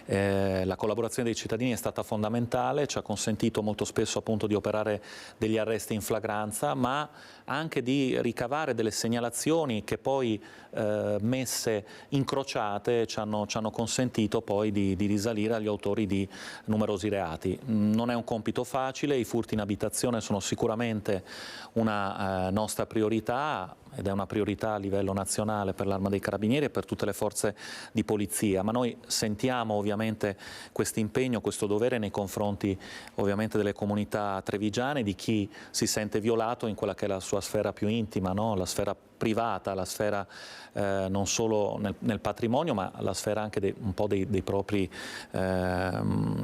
La collaborazione dei cittadini è stata fondamentale, ci ha consentito molto spesso appunto di operare degli arresti in flagranza, ma anche di ricavare delle segnalazioni che poi messe incrociate ci hanno consentito poi di risalire agli autori di numerosi reati. Non è un compito facile, i furti in abitazione sono sicuramente una nostra priorità, ed è una priorità a livello nazionale per l'Arma dei Carabinieri e per tutte le forze di polizia, ma noi sentiamo ovviamente questo impegno, questo dovere nei confronti ovviamente delle comunità trevigiane, di chi si sente violato in quella che è la sua sfera più intima, no? La sfera privata, la sfera non solo nel patrimonio, ma la sfera anche un po' dei propri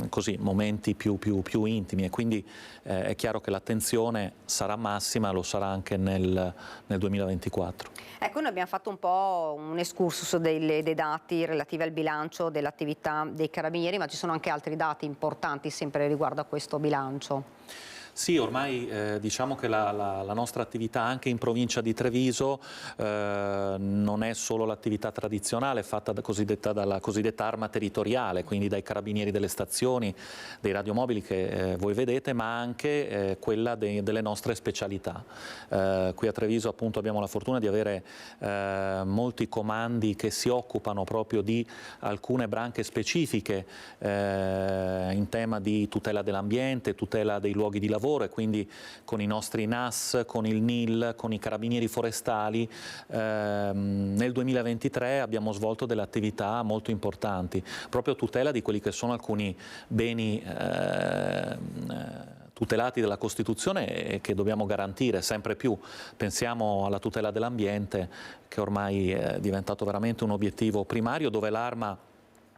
così, momenti più intimi, e quindi è chiaro che l'attenzione sarà massima, lo sarà anche nel 2024. Ecco, noi abbiamo fatto un po' un excursus dei dati relativi al bilancio dell'attività dei Carabinieri, ma ci sono anche altri dati importanti sempre riguardo a questo bilancio. Sì, ormai diciamo che la nostra attività anche in provincia di Treviso non è solo l'attività tradizionale fatta dalla cosiddetta arma territoriale, quindi dai carabinieri delle stazioni, dei radiomobili che voi vedete, ma anche quella delle nostre specialità. Qui a Treviso appunto abbiamo la fortuna di avere molti comandi che si occupano proprio di alcune branche specifiche in tema di tutela dell'ambiente, tutela dei luoghi di lavoro, e quindi con i nostri NAS, con il NIL, con i carabinieri forestali nel 2023 abbiamo svolto delle attività molto importanti, proprio a tutela di quelli che sono alcuni beni tutelati dalla Costituzione e che dobbiamo garantire sempre più. Pensiamo alla tutela dell'ambiente, che ormai è diventato veramente un obiettivo primario, dove l'Arma,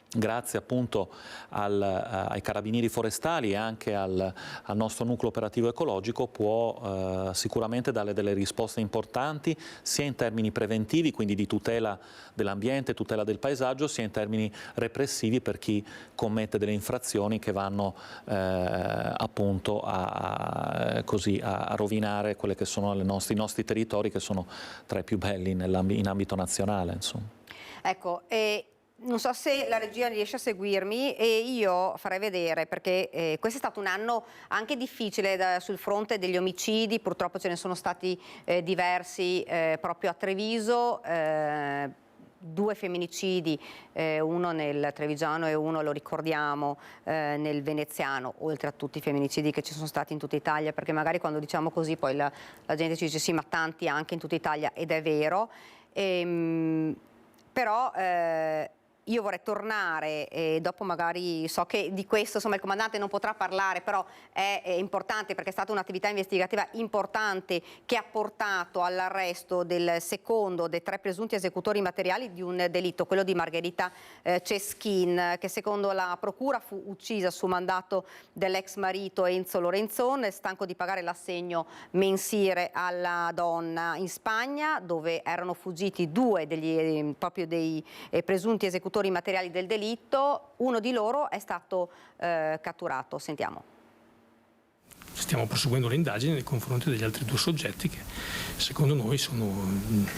grazie appunto ai carabinieri forestali e anche al nostro nucleo operativo ecologico, può sicuramente dare delle risposte importanti sia in termini preventivi, quindi di tutela dell'ambiente, tutela del paesaggio, sia in termini repressivi per chi commette delle infrazioni che vanno appunto a rovinare quelle che sono i nostri territori, che sono tra i più belli in ambito nazionale, insomma. Ecco, non so se la regia riesce a seguirmi, e io farei vedere, perché questo è stato un anno anche difficile sul fronte degli omicidi, purtroppo ce ne sono stati diversi proprio a Treviso, 2 femminicidi, uno nel trevigiano e uno, lo ricordiamo, nel veneziano, oltre a tutti i femminicidi che ci sono stati in tutta Italia, perché magari quando diciamo così poi la gente ci dice sì, ma tanti anche in tutta Italia, ed è vero, però io vorrei tornare, e dopo magari so che di questo insomma il comandante non potrà parlare, però è importante perché è stata un'attività investigativa importante che ha portato all'arresto del secondo dei 3 presunti esecutori materiali di un delitto, quello di Margherita Ceschin, che secondo la procura fu uccisa su mandato dell'ex marito Enzo Lorenzon, stanco di pagare l'assegno mensile alla donna in Spagna, dove erano fuggiti 2 dei presunti esecutori materiali del delitto. Uno di loro è stato catturato. Sentiamo. Stiamo proseguendo le indagini nei confronti degli altri 2 soggetti che secondo noi sono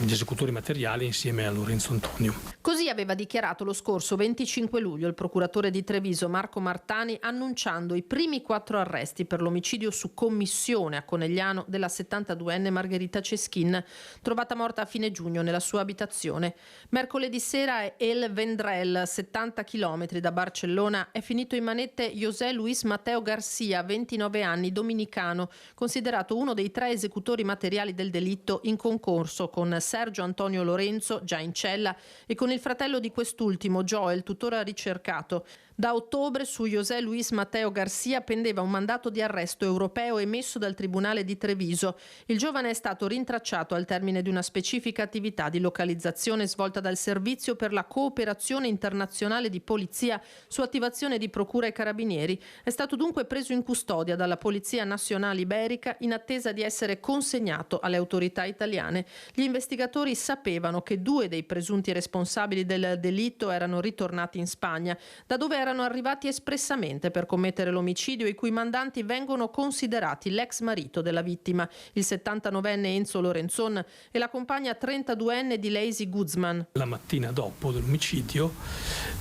gli esecutori materiali insieme a Lorenzo Antonio. Così aveva dichiarato lo scorso 25 luglio il procuratore di Treviso Marco Martani, annunciando i primi 4 arresti per l'omicidio su commissione a Conegliano della 72enne Margherita Ceschin, trovata morta a fine giugno nella sua abitazione. Mercoledì sera El Vendrell, 70 km da Barcellona, è finito in manette José Luis Mateo Garcia, 29 anni, dominicano, considerato uno dei 3 esecutori materiali del delitto, in concorso con Sergio Antonio Lorenzo, già in cella, e con il fratello di quest'ultimo, Joel, tuttora ricercato. Da ottobre su José Luis Mateo Garcia pendeva un mandato di arresto europeo emesso dal Tribunale di Treviso. Il giovane è stato rintracciato al termine di una specifica attività di localizzazione svolta dal Servizio per la Cooperazione Internazionale di Polizia su attivazione di Procura e Carabinieri. È stato dunque preso in custodia dalla Polizia Nazionale Iberica in attesa di essere consegnato alle autorità italiane. Gli investigatori sapevano che 2 dei presunti responsabili del delitto erano ritornati in Spagna, da dove erano arrivati espressamente per commettere l'omicidio, i cui mandanti vengono considerati l'ex marito della vittima, il 79enne Enzo Lorenzon, e la compagna 32enne di Lazy Guzman. La mattina dopo dell'omicidio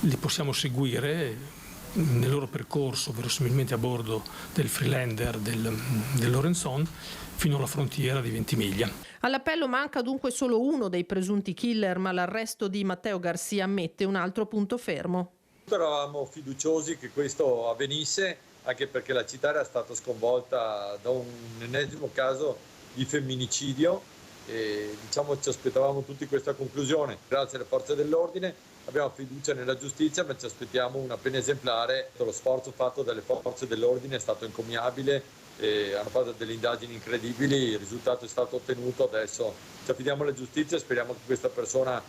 li possiamo seguire nel loro percorso, verosimilmente a bordo del Freelander del Lorenzon, fino alla frontiera di Ventimiglia. All'appello manca dunque solo uno dei presunti killer, ma l'arresto di Matteo Garcia ammette un altro punto fermo. Eravamo fiduciosi che questo avvenisse, anche perché la città era stata sconvolta da un ennesimo caso di femminicidio e ci aspettavamo tutti questa conclusione. Grazie alle forze dell'ordine abbiamo fiducia nella giustizia, ma ci aspettiamo una pena esemplare. Lo sforzo fatto dalle forze dell'ordine è stato encomiabile, hanno fatto delle indagini incredibili, il risultato è stato ottenuto. Adesso ci affidiamo alla giustizia e speriamo che questa persona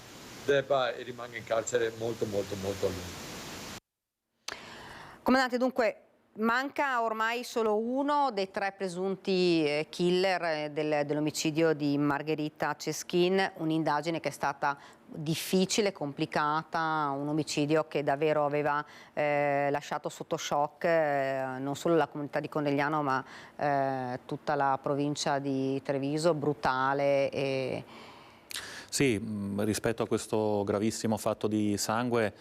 debba e rimanga in carcere molto a lungo. Comandante, dunque manca ormai solo uno dei 3 presunti killer dell'omicidio di Margherita Ceschin, un'indagine che è stata difficile, complicata, un omicidio che davvero aveva lasciato sotto shock non solo la comunità di Conegliano ma tutta la provincia di Treviso, brutale. Sì, rispetto a questo gravissimo fatto di sangue,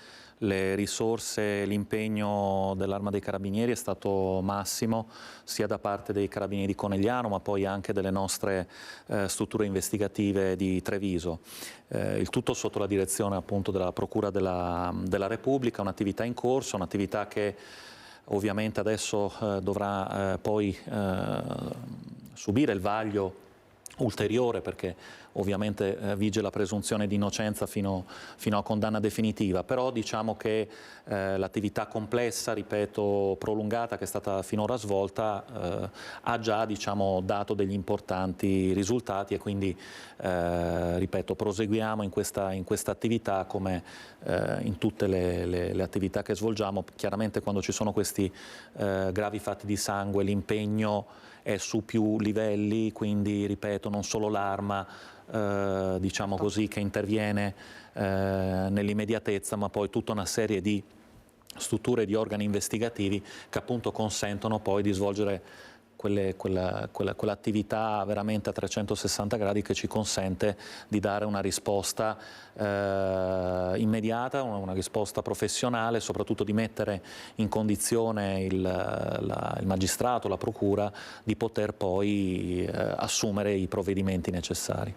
le risorse, l'impegno dell'Arma dei Carabinieri è stato massimo, sia da parte dei Carabinieri di Conegliano ma poi anche delle nostre strutture investigative di Treviso. Il tutto sotto la direzione appunto della Procura della Repubblica, un'attività in corso, un'attività che ovviamente adesso dovrà poi subire il vaglio ulteriore, perché ovviamente vige la presunzione di innocenza fino a condanna definitiva, però diciamo che l'attività complessa, ripeto, prolungata che è stata finora svolta ha già dato degli importanti risultati e quindi ripeto, proseguiamo in questa attività come in tutte le attività che svolgiamo. Chiaramente quando ci sono questi gravi fatti di sangue l'impegno è su più livelli, quindi ripeto, non solo l'Arma diciamo così, che interviene nell'immediatezza, ma poi tutta una serie di strutture e di organi investigativi che appunto consentono poi di svolgere quell'attività veramente a 360 gradi che ci consente di dare una risposta immediata, una risposta professionale, soprattutto di mettere in condizione il magistrato, la procura di poter poi assumere i provvedimenti necessari.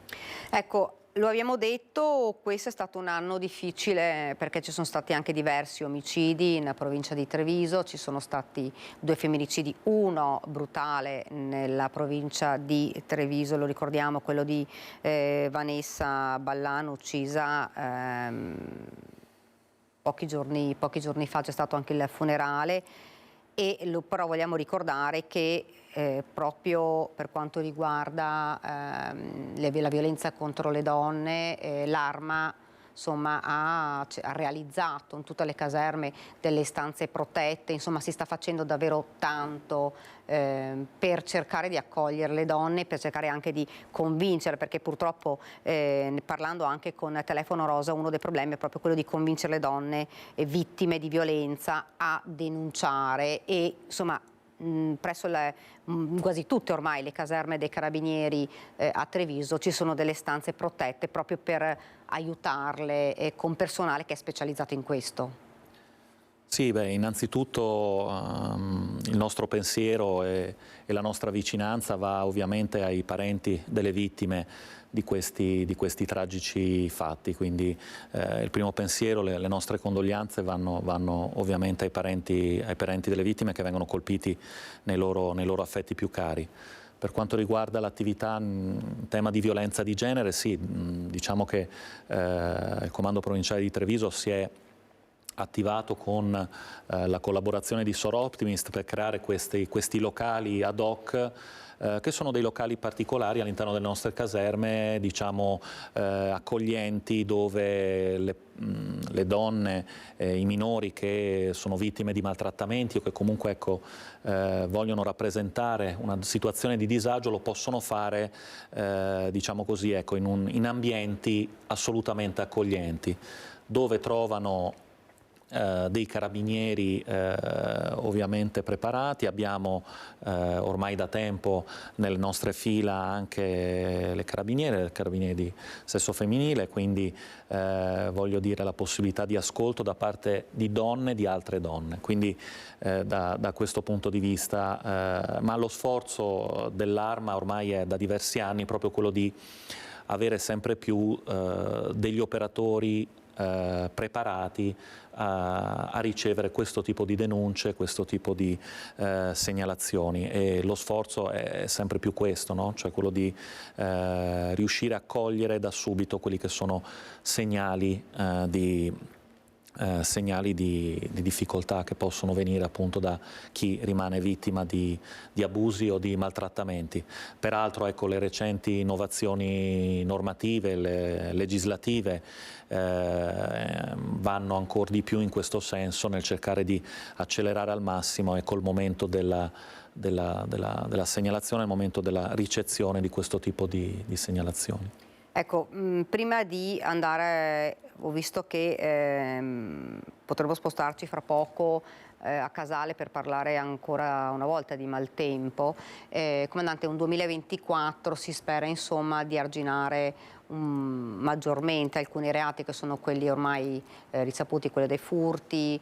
Ecco, lo abbiamo detto, questo è stato un anno difficile perché ci sono stati anche diversi omicidi in provincia di Treviso, ci sono stati 2 femminicidi, uno brutale nella provincia di Treviso, lo ricordiamo, quello di Vanessa Ballano, uccisa pochi giorni fa, c'è stato anche il funerale. Però vogliamo ricordare che proprio per quanto riguarda la violenza contro le donne, l'Arma ha realizzato in tutte le caserme delle stanze protette, insomma si sta facendo davvero tanto per cercare di accogliere le donne, per cercare anche di convincere, perché purtroppo parlando anche con Telefono Rosa uno dei problemi è proprio quello di convincere le donne vittime di violenza a denunciare e insomma presso quasi tutte ormai le caserme dei Carabinieri a Treviso ci sono delle stanze protette proprio per aiutarle con personale che è specializzato in questo. Sì, innanzitutto il nostro pensiero e la nostra vicinanza va ovviamente ai parenti delle vittime di questi tragici fatti, quindi il primo pensiero, le nostre condoglianze vanno ovviamente ai parenti delle vittime che vengono colpiti nei loro affetti più cari. Per quanto riguarda l'attività in tema di violenza di genere, sì, diciamo che il Comando Provinciale di Treviso si è attivato con la collaborazione di Sor Optimist per creare questi locali ad hoc, che sono dei locali particolari all'interno delle nostre caserme, diciamo accoglienti, dove le donne, i minori che sono vittime di maltrattamenti o che comunque vogliono rappresentare una situazione di disagio lo possono fare diciamo così, in ambienti assolutamente accoglienti, dove trovano dei carabinieri ovviamente preparati. Abbiamo ormai da tempo nelle nostre fila anche le carabiniere di sesso femminile, quindi voglio dire la possibilità di ascolto da parte di donne, di altre donne, quindi da questo punto di vista, ma lo sforzo dell'Arma ormai è da diversi anni proprio quello di avere sempre più degli operatori preparati a ricevere questo tipo di denunce, questo tipo di segnalazioni, e lo sforzo è sempre più questo, no? Cioè quello di riuscire a cogliere da subito quelli che sono segnali di difficoltà che possono venire appunto da chi rimane vittima di abusi o di maltrattamenti. Peraltro le recenti innovazioni normative, legislative, vanno ancora di più in questo senso, nel cercare di accelerare al massimo il momento della segnalazione, il momento della ricezione di questo tipo di segnalazioni. Ecco, prima di andare, ho visto che potremo spostarci fra poco a Casale per parlare ancora una volta di maltempo. Comandante, un 2024 si spera insomma di arginare maggiormente alcuni reati che sono quelli ormai risaputi, quelli dei furti,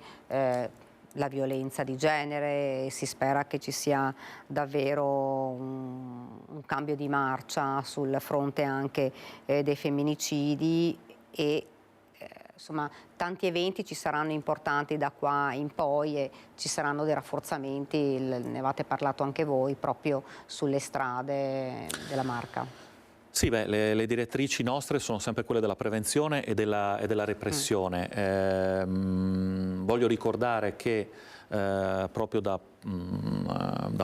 la violenza di genere. Si spera che ci sia davvero un cambio di marcia sul fronte anche dei femminicidi e insomma tanti eventi ci saranno importanti da qua in poi e ci saranno dei rafforzamenti, ne avete parlato anche voi, proprio sulle strade della Marca. Sì, le direttrici nostre sono sempre quelle della prevenzione e della repressione. Voglio ricordare che proprio da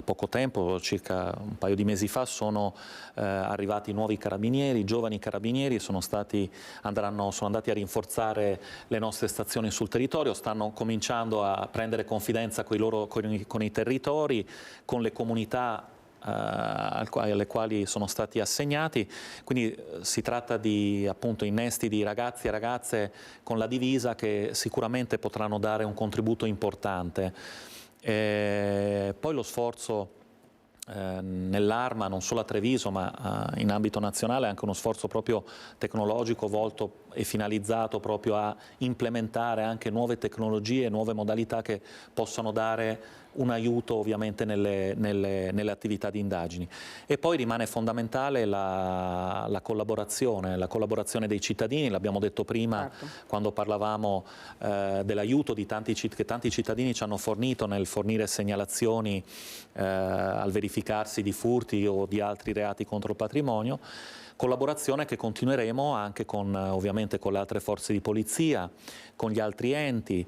poco tempo, circa un paio di mesi fa, sono arrivati nuovi carabinieri, giovani carabinieri, sono andati a rinforzare le nostre stazioni sul territorio, stanno cominciando a prendere confidenza con i territori, con le comunità alle quali sono stati assegnati, quindi si tratta di appunto innesti di ragazzi e ragazze con la divisa che sicuramente potranno dare un contributo importante. Poi lo sforzo nell'Arma, non solo a Treviso ma in ambito nazionale, è anche uno sforzo proprio tecnologico volto e finalizzato proprio a implementare anche nuove tecnologie, nuove modalità che possano dare un aiuto ovviamente nelle attività di indagini. E poi rimane fondamentale la collaborazione dei cittadini, l'abbiamo detto prima, certo, quando parlavamo dell'aiuto che tanti cittadini ci hanno fornito nel fornire segnalazioni al verificarsi di furti o di altri reati contro il patrimonio. Collaborazione che continueremo anche ovviamente con le altre forze di polizia, con gli altri enti.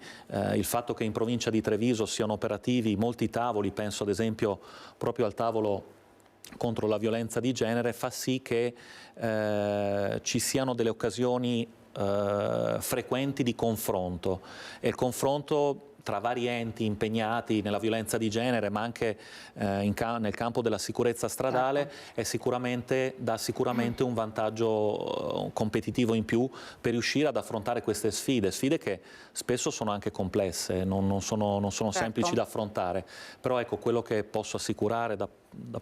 Il fatto che in provincia di Treviso siano operativi molti tavoli, penso ad esempio proprio al tavolo contro la violenza di genere, fa sì che ci siano delle occasioni frequenti di confronto, e il confronto tra vari enti impegnati nella violenza di genere, ma anche nel campo della sicurezza stradale, dà sicuramente un vantaggio competitivo in più per riuscire ad affrontare queste sfide che spesso sono anche complesse, non sono semplici da affrontare. Però ecco, quello che posso assicurare da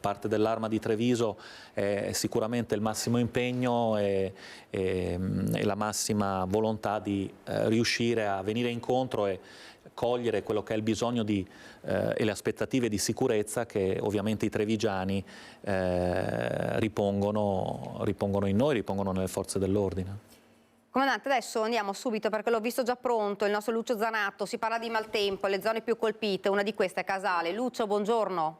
parte dell'Arma di Treviso è sicuramente il massimo impegno e la massima volontà di riuscire a venire incontro e cogliere quello che è il bisogno e le aspettative di sicurezza che ovviamente i trevigiani ripongono in noi, ripongono nelle forze dell'ordine. Comandante, adesso andiamo subito perché l'ho visto già pronto, il nostro Lucio Zanatto. Si parla di maltempo, le zone più colpite, una di queste è Casale. Lucio, buongiorno.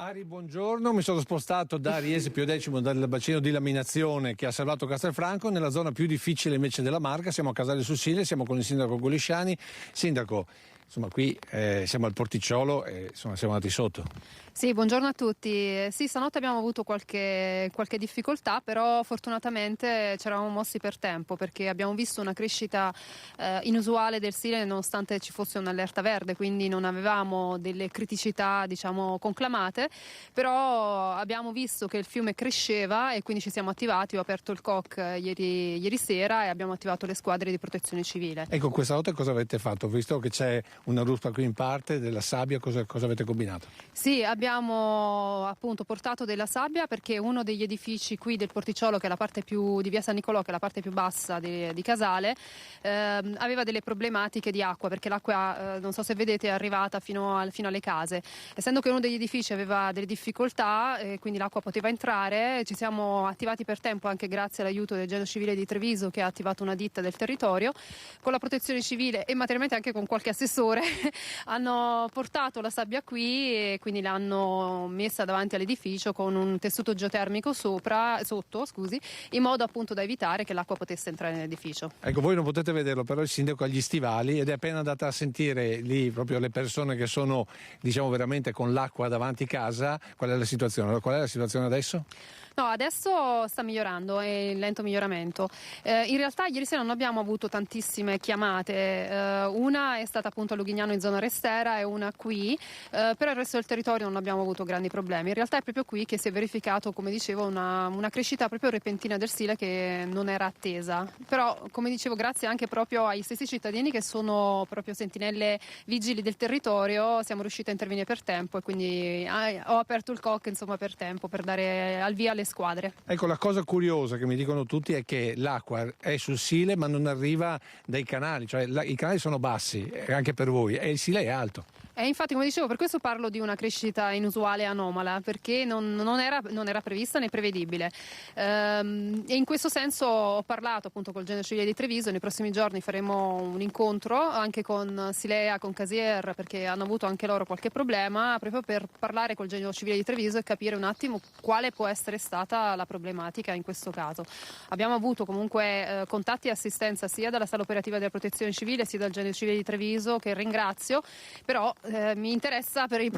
Ari, buongiorno. Mi sono spostato da Riese Pio X, dal bacino di laminazione che ha salvato Castelfranco, nella zona più difficile invece della Marca. Siamo a Casale sul Sile, siamo con il sindaco Golisciani. Sindaco, insomma, qui siamo al porticciolo e insomma, siamo andati sotto. Sì, buongiorno a tutti. Sì, stanotte abbiamo avuto qualche difficoltà, però fortunatamente ci eravamo mossi per tempo, perché abbiamo visto una crescita inusuale del Sile nonostante ci fosse un'allerta verde, quindi non avevamo delle criticità, diciamo, conclamate, però abbiamo visto che il fiume cresceva e quindi ci siamo attivati. Ho aperto il COC ieri sera e abbiamo attivato le squadre di protezione civile. Ecco, questa volta cosa avete fatto? Visto che c'è una ruspa qui in parte, della sabbia, cosa avete combinato? Sì, abbiamo appunto portato della sabbia, perché uno degli edifici qui del porticciolo, che è la parte più di via San Nicolò, che è la parte più bassa di Casale, aveva delle problematiche di acqua, perché l'acqua, non so se vedete, è arrivata fino alle case. Essendo che uno degli edifici aveva delle difficoltà, quindi l'acqua poteva entrare, ci siamo attivati per tempo, anche grazie all'aiuto del Genio Civile di Treviso, che ha attivato una ditta del territorio, con la protezione civile e materialmente anche con qualche assessore hanno portato la sabbia qui e quindi l'hanno messa davanti all'edificio con un tessuto geotermico sotto, in modo appunto da evitare che l'acqua potesse entrare nell'edificio. Ecco, voi non potete vederlo, però il sindaco ha gli stivali ed è appena andata a sentire lì proprio le persone che sono, diciamo, veramente con l'acqua davanti casa. Qual è la situazione? Allora, qual è la situazione adesso? No, adesso sta migliorando, è in lento miglioramento. In realtà ieri sera non abbiamo avuto tantissime chiamate, una è stata appunto a Lughignano in zona Restera e una qui, però il resto del territorio non abbiamo avuto grandi problemi. In realtà è proprio qui che si è verificato, come dicevo, una crescita proprio repentina del Sile che non era attesa. Però, come dicevo, grazie anche proprio ai stessi cittadini che sono proprio sentinelle vigili del territorio, siamo riusciti a intervenire per tempo e quindi ho aperto il COC, insomma, per tempo, per dare al via alle squadre. Ecco, la cosa curiosa che mi dicono tutti è che l'acqua è sul Sile ma non arriva dai canali, cioè i canali sono bassi anche per voi e il Sile è alto. E infatti, come dicevo, per questo parlo di una crescita inusuale e anomala, perché non era prevista né prevedibile. E in questo senso ho parlato appunto col Genio Civile di Treviso. Nei prossimi giorni faremo un incontro anche con Silea, con Casier, perché hanno avuto anche loro qualche problema, proprio per parlare col Genio Civile di Treviso e capire un attimo quale può essere stata la problematica in questo caso. Abbiamo avuto comunque contatti e assistenza sia dalla sala operativa della protezione civile sia dal Genio Civile di Treviso, che ringrazio, però mi interessa per la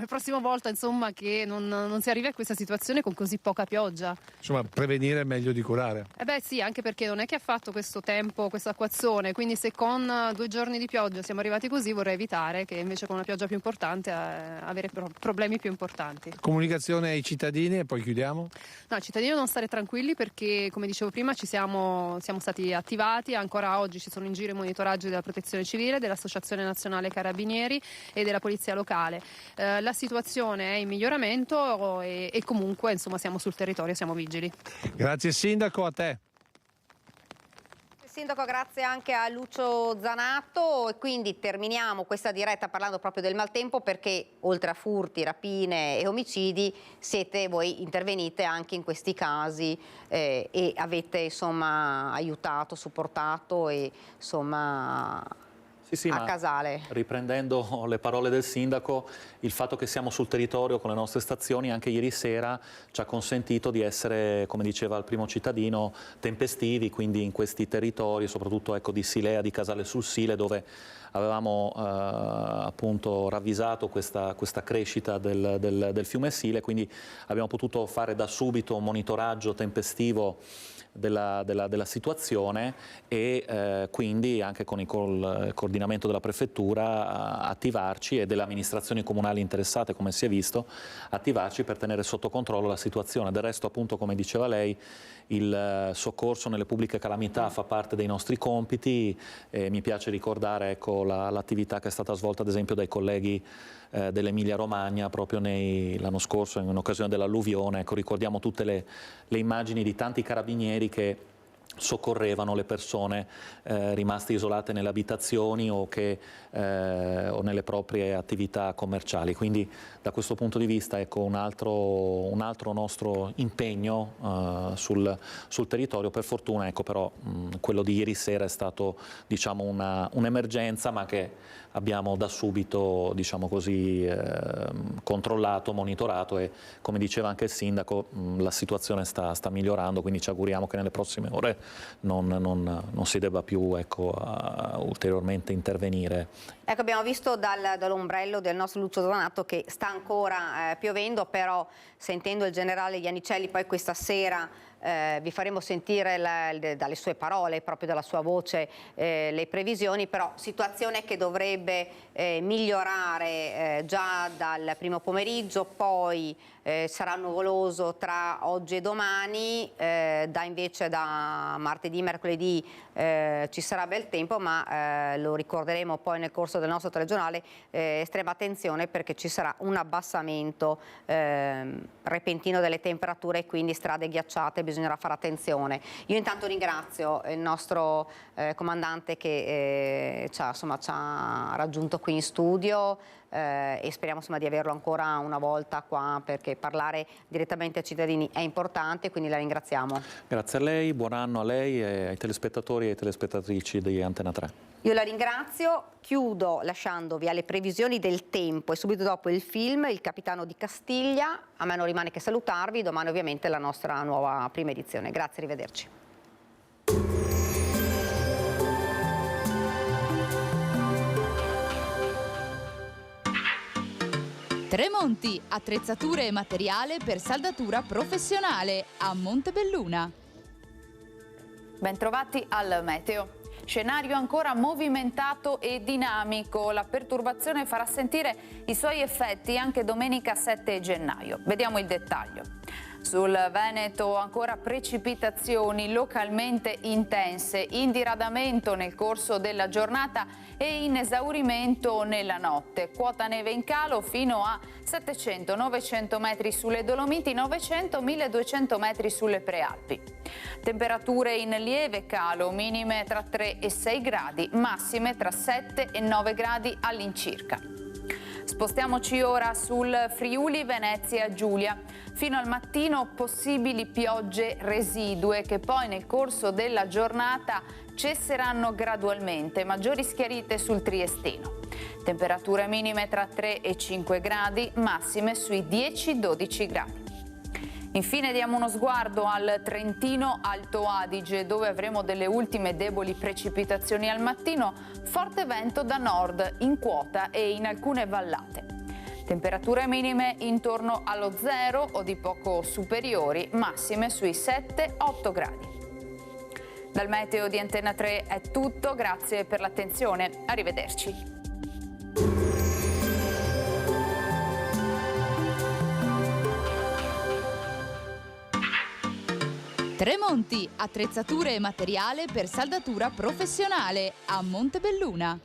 prossima volta, insomma, che non si arrivi a questa situazione con così poca pioggia. Insomma, prevenire è meglio di curare. Beh sì, anche perché non è che ha fatto questo tempo, questa acquazzone, quindi se con 2 giorni di pioggia siamo arrivati così, vorrei evitare che invece con una pioggia più importante avere problemi più importanti. Comunicazione ai cittadini e poi chiudiamo? No, ai cittadini non stare tranquilli, perché come dicevo prima siamo stati attivati, ancora oggi ci sono in giro i monitoraggi della Protezione Civile, dell'Associazione Nazionale Carabinieri e della Polizia Locale. La situazione è in miglioramento e comunque, insomma, siamo sul territorio, siamo vigili. Grazie Sindaco, a te. Sindaco, grazie anche a Lucio Zanato, e quindi terminiamo questa diretta parlando proprio del maltempo, perché oltre a furti, rapine e omicidi voi intervenite anche in questi casi e avete, insomma, aiutato, supportato e insomma Sì, a Casale. Riprendendo le parole del sindaco, il fatto che siamo sul territorio con le nostre stazioni anche ieri sera ci ha consentito di essere, come diceva il primo cittadino, tempestivi, quindi in questi territori, soprattutto di Silea, di Casale sul Sile, dove avevamo appunto ravvisato questa crescita del fiume Sile, quindi abbiamo potuto fare da subito un monitoraggio tempestivo della situazione e quindi anche con il coordinamento della prefettura attivarci e delle amministrazioni comunali interessate, come si è visto, attivarci per tenere sotto controllo la situazione. Del resto, appunto, come diceva lei, il soccorso nelle pubbliche calamità fa parte dei nostri compiti. Mi piace ricordare l'attività che è stata svolta ad esempio dai colleghi dell'Emilia Romagna proprio l'anno scorso in occasione dell'alluvione. Ricordiamo tutte le immagini di tanti carabinieri che soccorrevano le persone rimaste isolate nelle abitazioni o nelle proprie attività commerciali. Quindi da questo punto di vista, ecco, un altro nostro impegno sul territorio. Per fortuna, ecco, però quello di ieri sera è stato, diciamo, un'emergenza, ma che abbiamo da subito, diciamo così, controllato, monitorato, e come diceva anche il sindaco, la situazione sta migliorando, quindi ci auguriamo che nelle prossime ore non si debba più, ecco, ulteriormente intervenire. Ecco, abbiamo visto dall'ombrello del nostro Lucio Donato che sta ancora piovendo, però sentendo il generale Iannicelli poi questa sera vi faremo sentire dalle sue parole, proprio dalla sua voce, le previsioni, però situazione che dovrebbe migliorare già dal primo pomeriggio, poi sarà nuvoloso tra oggi e domani, invece da martedì, mercoledì ci sarà bel tempo, ma lo ricorderemo poi nel corso del nostro telegiornale, estrema attenzione perché ci sarà un abbassamento repentino delle temperature e quindi strade ghiacciate, bisognerà fare attenzione. Io intanto ringrazio il nostro comandante che ci ha raggiunto qui in studio, e speriamo, insomma, di averlo ancora una volta qua, perché parlare direttamente ai cittadini è importante, quindi la ringraziamo. Grazie a lei, buon anno a lei e ai telespettatori e ai telespettatrici di Antena 3. Io la ringrazio, chiudo lasciandovi alle previsioni del tempo e subito dopo il film Il Capitano di Castiglia. A me non rimane che salutarvi, domani ovviamente la nostra nuova prima edizione. Grazie, arrivederci. Tremonti, attrezzature e materiale per saldatura professionale a Montebelluna. Bentrovati al meteo. Scenario ancora movimentato e dinamico. La perturbazione farà sentire i suoi effetti anche domenica 7 gennaio. Vediamo il dettaglio. Sul Veneto ancora precipitazioni localmente intense, in diradamento nel corso della giornata e in esaurimento nella notte. Quota neve in calo fino a 700-900 metri sulle Dolomiti, 900-1200 metri sulle Prealpi. Temperature in lieve calo, minime tra 3 e 6 gradi, massime tra 7 e 9 gradi all'incirca. Spostiamoci ora sul Friuli Venezia Giulia. Fino al mattino possibili piogge residue che poi nel corso della giornata cesseranno gradualmente, maggiori schiarite sul Triestino. Temperature minime tra 3 e 5 gradi, massime sui 10-12 gradi. Infine diamo uno sguardo al Trentino Alto Adige, dove avremo delle ultime deboli precipitazioni al mattino, forte vento da nord in quota e in alcune vallate. Temperature minime intorno allo 0 o di poco superiori, massime sui 7-8 gradi. Dal meteo di Antena 3 è tutto, grazie per l'attenzione, arrivederci. Tremonti, attrezzature e materiale per saldatura professionale a Montebelluna.